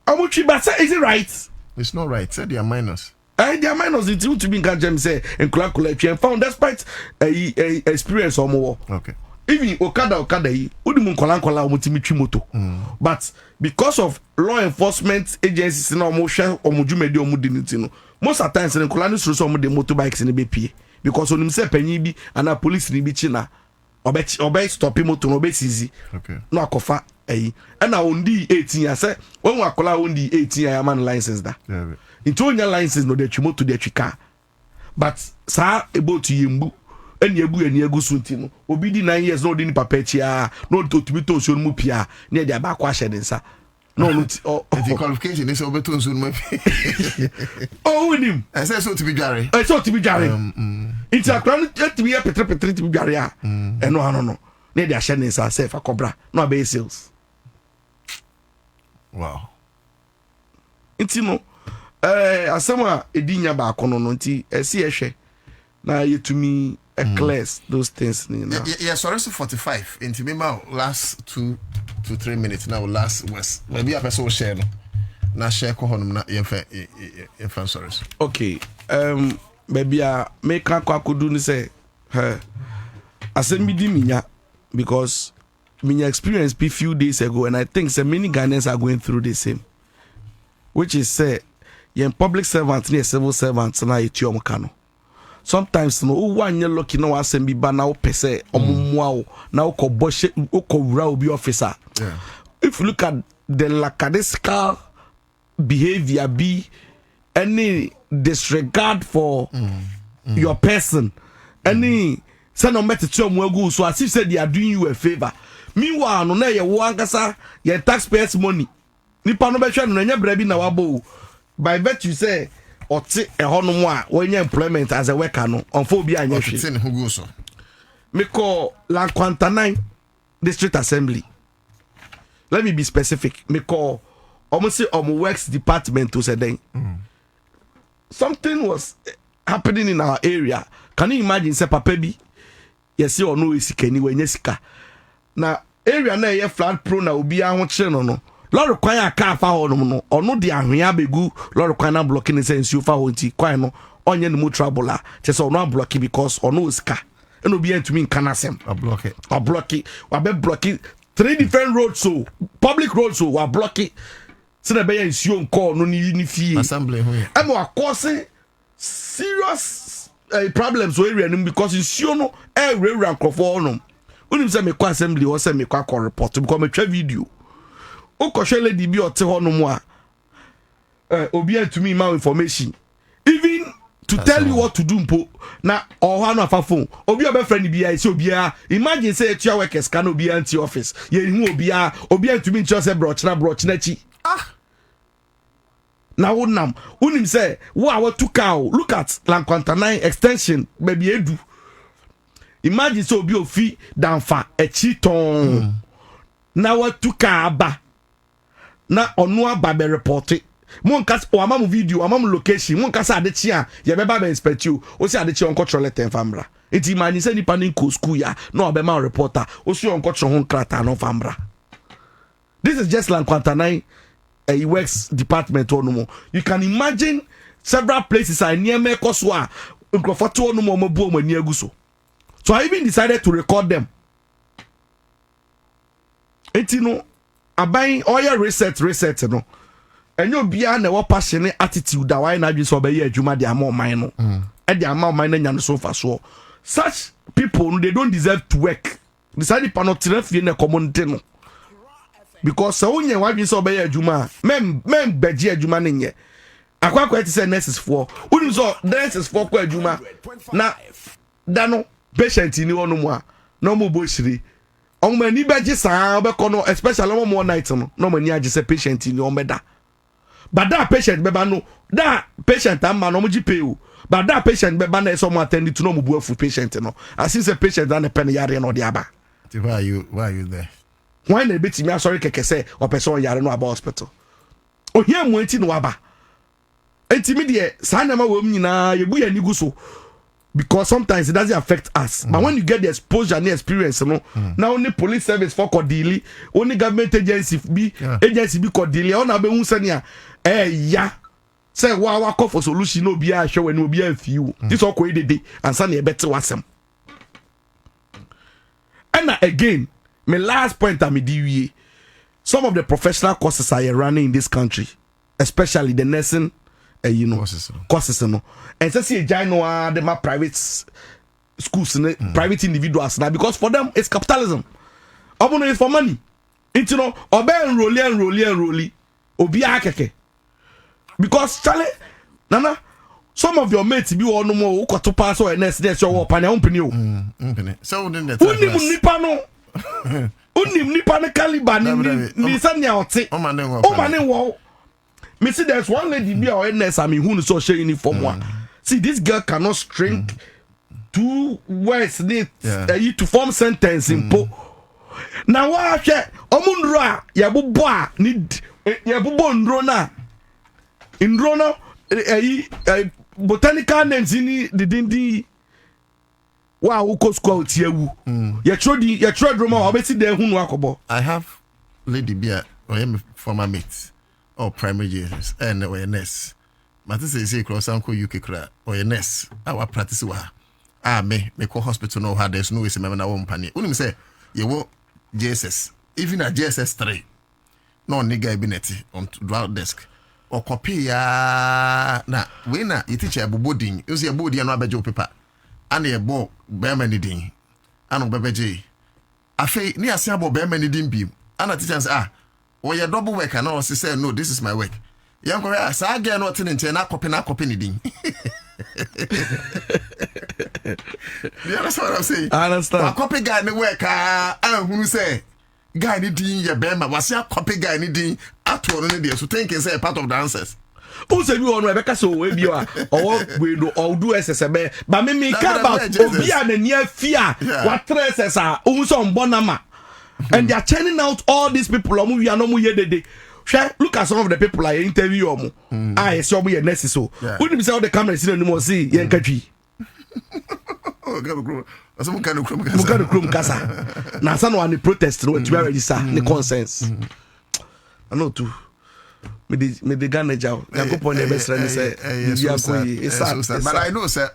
omo twi but say is it right? It's not right. Say they are minors. They are minors. It's to be in say and collect found despite experience omo. Okay. Even Okada yi odi mu nkola omotimi twi moto but because of law enforcement agencies na omo hwe omo dwumedi omo diniti no most of times nkola no so omo de motorbikes ni be pie because onim se panyin bi ana police ni bi chi na obe stop moto no be sizi okay no akofa na ondi 18 ya say won akola ondi 18 ya man license da into onya license no de twi moto de twi car but sa about yembu eni egu sunti no obi di 9 years no di ni papa chia no to to so mu pia na dia ba kwa hye nsa no the qualification is obeto so mu winim I say so to be jare it's a crown to be petre to be jare no na dia hye nsa say fa cobra no be sales wow inti no asema edinya ba akono no nti esi ehwe na yetumi class those things yeah sorry so 45 into me last 2 to 3 minutes now last was maybe a person share no na share ko honum na yemfa sorry okay maybe make akwakudu ni say asemi di minya because minya experience a few days ago and I think so many Ghanaians are going through the same which is say yen public servants near civil servants na etiom kano sometimes no one lucky no asem bi ba na wo pese omumwa na wo koboshe wura obi officer if you look at the lackadaisical behavior be any disregard for your person any say no matter to agu so as if say they are doing you a favor meanwhile no na ye wo ankasa ye taxpayers money nipa no be hwe no nya bra bi na wabo by virtue say ote ehonom a wonye employment as a worker no onfo bi anya hwe ote ne ho go so me call Accra100.5FM district assembly let me be specific me call almost works department to say then something was happening in our area. Can you imagine say papa bi yes or no isikani wenye sika na area na ye flood prone na obi a ho kire no lord kwan aka fa ho no ono de ahwea begu lord kwan na blocking sense you fa ho nti kwan no onye no mu trouble a che so ono block because ono sika eno bi antumi nkana sem a block it wa be block 3 different roads so public roads so wa block it so na be ya nsuo nko no ni fie assembly ho am wa cause serious problems so area no because nsuo no rewura crofo no unim say me kwa assembly o say me kwa report because me twa video o ko hwe lady bi o te ho no mu a obi antumi ma information even to tell you what to do mpo na oha no afa phone obi obe friend bi ya say obi a imagine say tua workers can obi anti office ye hu obi antumi ncho say brochna chi na wonam unim say wo a watuka look at Accra100.5FM extension baby edu imagine say obi ofi danfa echi ton na watuka aba na onu aba be report Mon cast or amam video, amam location, mon cast ade chia, ye beba be inspect you, o si ade chia on control let famra. Iti mani se nipa nin ko school ya, no abema reporter, o si on control hon krata no famra. This is just like Kwantanai works department or no more. You can imagine several places are near me koswa, nkrofatu no more mobu mo near guso. So I even decided to record them. Iti no abayin oil reset no. Enyo bia na wo passion attitude that why na dwi so be ye adwuma de ama oman no. E de ama oman na nya no so fa so. Such people they don't deserve to work. Decide pa no trafie na community no. Because so onye wadwi so be ye adwuma mem beje adwuma ne nye. Akwa ti say nurses for. Unim so nurses for kwa adwuma na da no patient ni onu mu a no mo bo shiri. On mani beje sa obekọ no especially on more night no mani age say patient ni on beda. But that patient beba no that patient am no muji pay o. But that patient beba na so mo attend to no mo buafu patient no. As if say patient na pen yare no de aba. Why are you there? Why na beti me sorry keke say o person yare no aba hospital. O hia mo enti no aba. Enti me de sa na ma wo nyina ye bu ya ni gu so. Because sometimes it doesn't affect us. But when you get the exposure and the experience, now only police service for Kodili, only government agency be Kodili, on abe unsania, say wa call for solution no be a show and no be a few. This all quite day and sunny a better wasem. And again, my last point I'm DWA. Some of the professional courses are running in this country, especially the nursing. Courses no and say no the private schools private individuals now because for them it's capitalism obono is for money into no obe enrolli obi akeke because chale nana some of your mates be one more to pass or next your pan company so unim nipa no caliber ni sanya ote o mane wo. Me see there's one lady be our nurse I mean who so share uniform one. See this girl cannot string two words to form sentence in po. Now what share omundra yabubo a need yabubo ndro na ndro no botanical names in the dindi wa uko school tiewu. Ya tro drama obeti dey hunu akobo. I have lady be a former mate. Or primary Jesus and awareness. Matisse say cross uncle UK cra or nurse. Our practice wa. Me call hospital no hard there's no way na one panic. Unim say you wo JSS. Even a JSS 3. No nigga bineti on dual desk. Or copy ya na we na you teach abobodin. You see abodi no abejo paper. And a bo be many din. Ano bebeje. Afi ni ase abo be many din bi. Ana teachers or your double work and also say no, this is my work. Young Korea, so I get nothing in na copy anything. You understand what I'm saying? I understand. A copy guy in the work, who say guy needing your bema was your copy guy needing at all in so think is a part of the answers. Who say you on Rebecca so we be or we do or do SSB, but me care about Obia the near fear. What traces are also on Bonama. And they are churning out all these people. Look at some of the people I interview. I saw me a necessary. Wouldn't be all the cameras in anymore. See, yen country. Some kind of crum casa. Now, someone protest to where it is the consensus. I know too. Me the gun job. I go upon the best friend say, but I know, sir.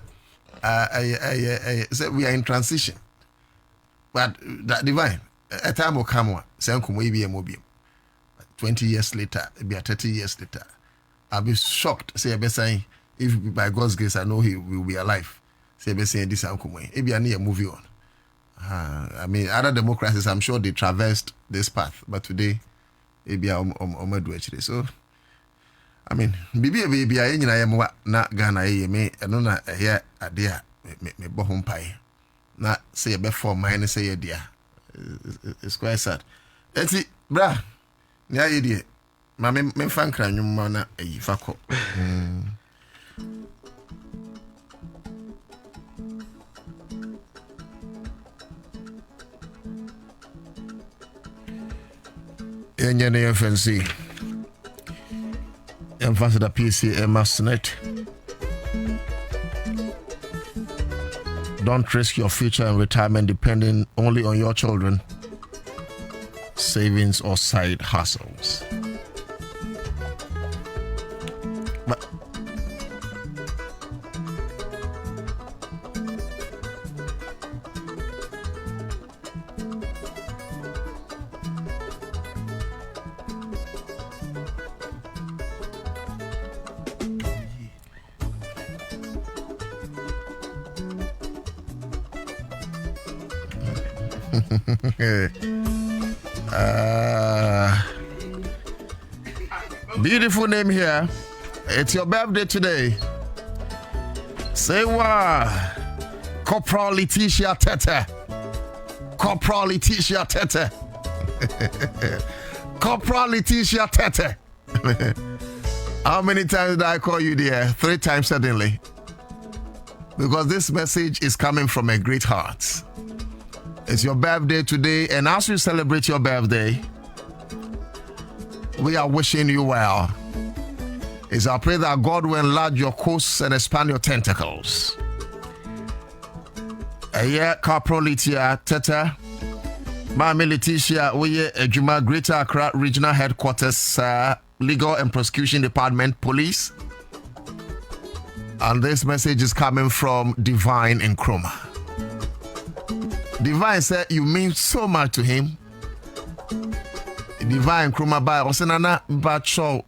We are in transition. But that divine. A time will come, Sankum will be a mobile. 20 years later, maybe 30 years later, I'll be shocked. Say, I saying, if by God's grace I know he will be alive. Say, I saying this Sankum way. Maybe I need a movie on. I mean, other democracies, I'm sure they traversed this path, but today, maybe I'm actually. So, I mean, baby, I ain't not Ghana, me, I don't know, here, a dear, me bohum pie. Not say a before mine, say a dear. It's quite sad. Eti bra. Ni aye die. Ma me fan kra nwum na ayi fako. Enye ne FNC. Ambassador PC Emma Snett. Don't risk your future and retirement depending only on your children, savings, or side hustles. But beautiful name here. It's your birthday today. Say what? Corporal Letitia Tete. Corporal Letitia Tete. Corporal Letitia Tete. How many times did I call you there? 3 times suddenly. Because this message is coming from a great heart. It's your birthday today, and as you celebrate your birthday, we are wishing you well. It's our prayer that God will enlarge your coasts and expand your tentacles. Corporal Letitia Tete, Mami Letitia, we are Greater Accra Regional Headquarters, Legal and Prosecution Department, Police. And this message is coming from Divine in Chroma. Divine said you mean so much to him. Divine Chroma by Osenana Bacho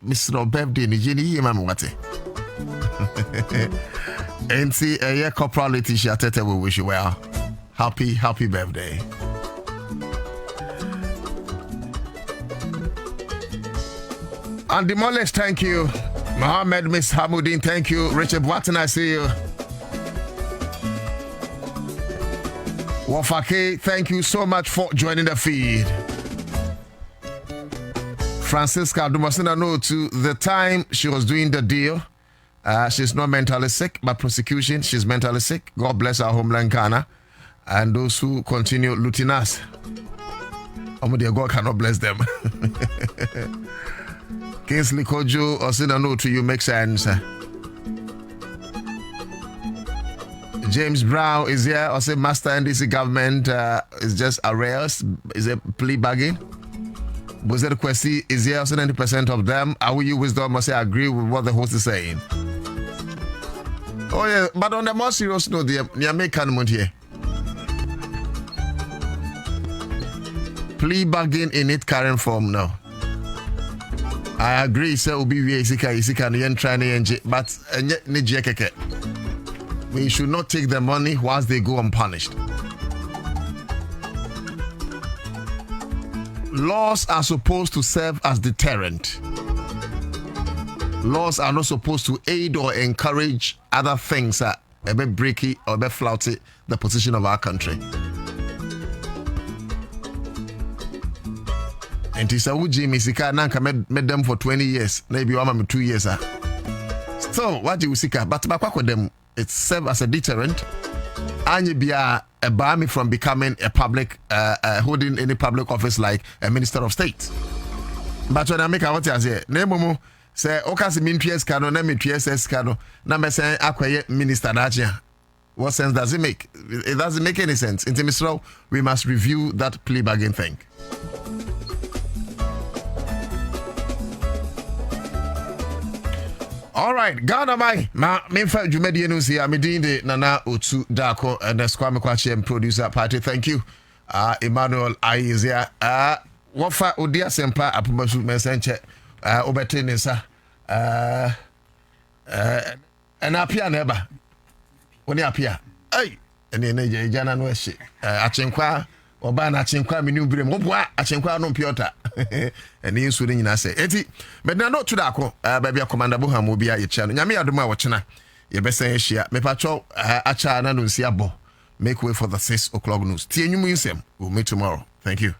Mr. Birthday Nijini Yamamwate. And see a year Corporal Letitia Tete will wish you well. Happy birthday. And Demolesh, thank you. Mohammed Miss Hamuddin, thank you. Richard Watson, I see you. Wafake, thank you so much for joining the feed. Francisca Dumasina, no, to the time she was doing the deal, she's not mentally sick, but prosecution, she's mentally sick. God bless our homeland, Ghana, and those who continue looting us. Oh, dear God cannot bless them. Kingsley Kojo, Osina, no, to you, makes sense. James Brown is here. I say Master NDC government is just arrears. Is a plea bargain. Bozer Kwesi is here. Also 90% of them. Are you wisdom? I say agree with what the host is saying. Oh yeah, but on the more serious note, the American here. Plea bargain in its current form now. I agree. Say Obi Isika no yen try na but ne keke. We should not take the money whilst they go unpunished. Laws are supposed to serve as deterrent. Laws are not supposed to aid or encourage other things that a bit breaky or a bit flouty the position of our country. And it's a Uji Misika Nanka made them for 20 years, maybe 2 years. So, what do you seek? But with them, it serves as a deterrent. And you be a bar me from becoming a public, holding any public office like a minister of state. But when I make what I say, Nemomo say, Okasi min PS cano, Nemi PSS cano, Nama say, Aquaye minister Najia. What sense does it make? It doesn't make any sense. In Timisro, we must review that plea bargain thing. All right, Ghana my Minfa Jumedi news here. Medinde Nana Utu Darko and the Squam Kwachi and producer party. Thank you. Emmanuel Aizia. Wafa Udia Sempa Apumasu Messenche Obetinisa. And appear never. When you appear. Hey, and then Jana Noshi. Achenkwa. Obana Achenkwa Minu Brim. Obwa Achenkwa no Piota. And in Sweden, I say, Eti, but now not to Darko, baby, Commander Buham will be at your channel. Yami Aduma Wachana, your best say, share, me patrol, Acha, and Nunciabo. Make way for the 6 o'clock news. TNU Museum will meet tomorrow. Thank you.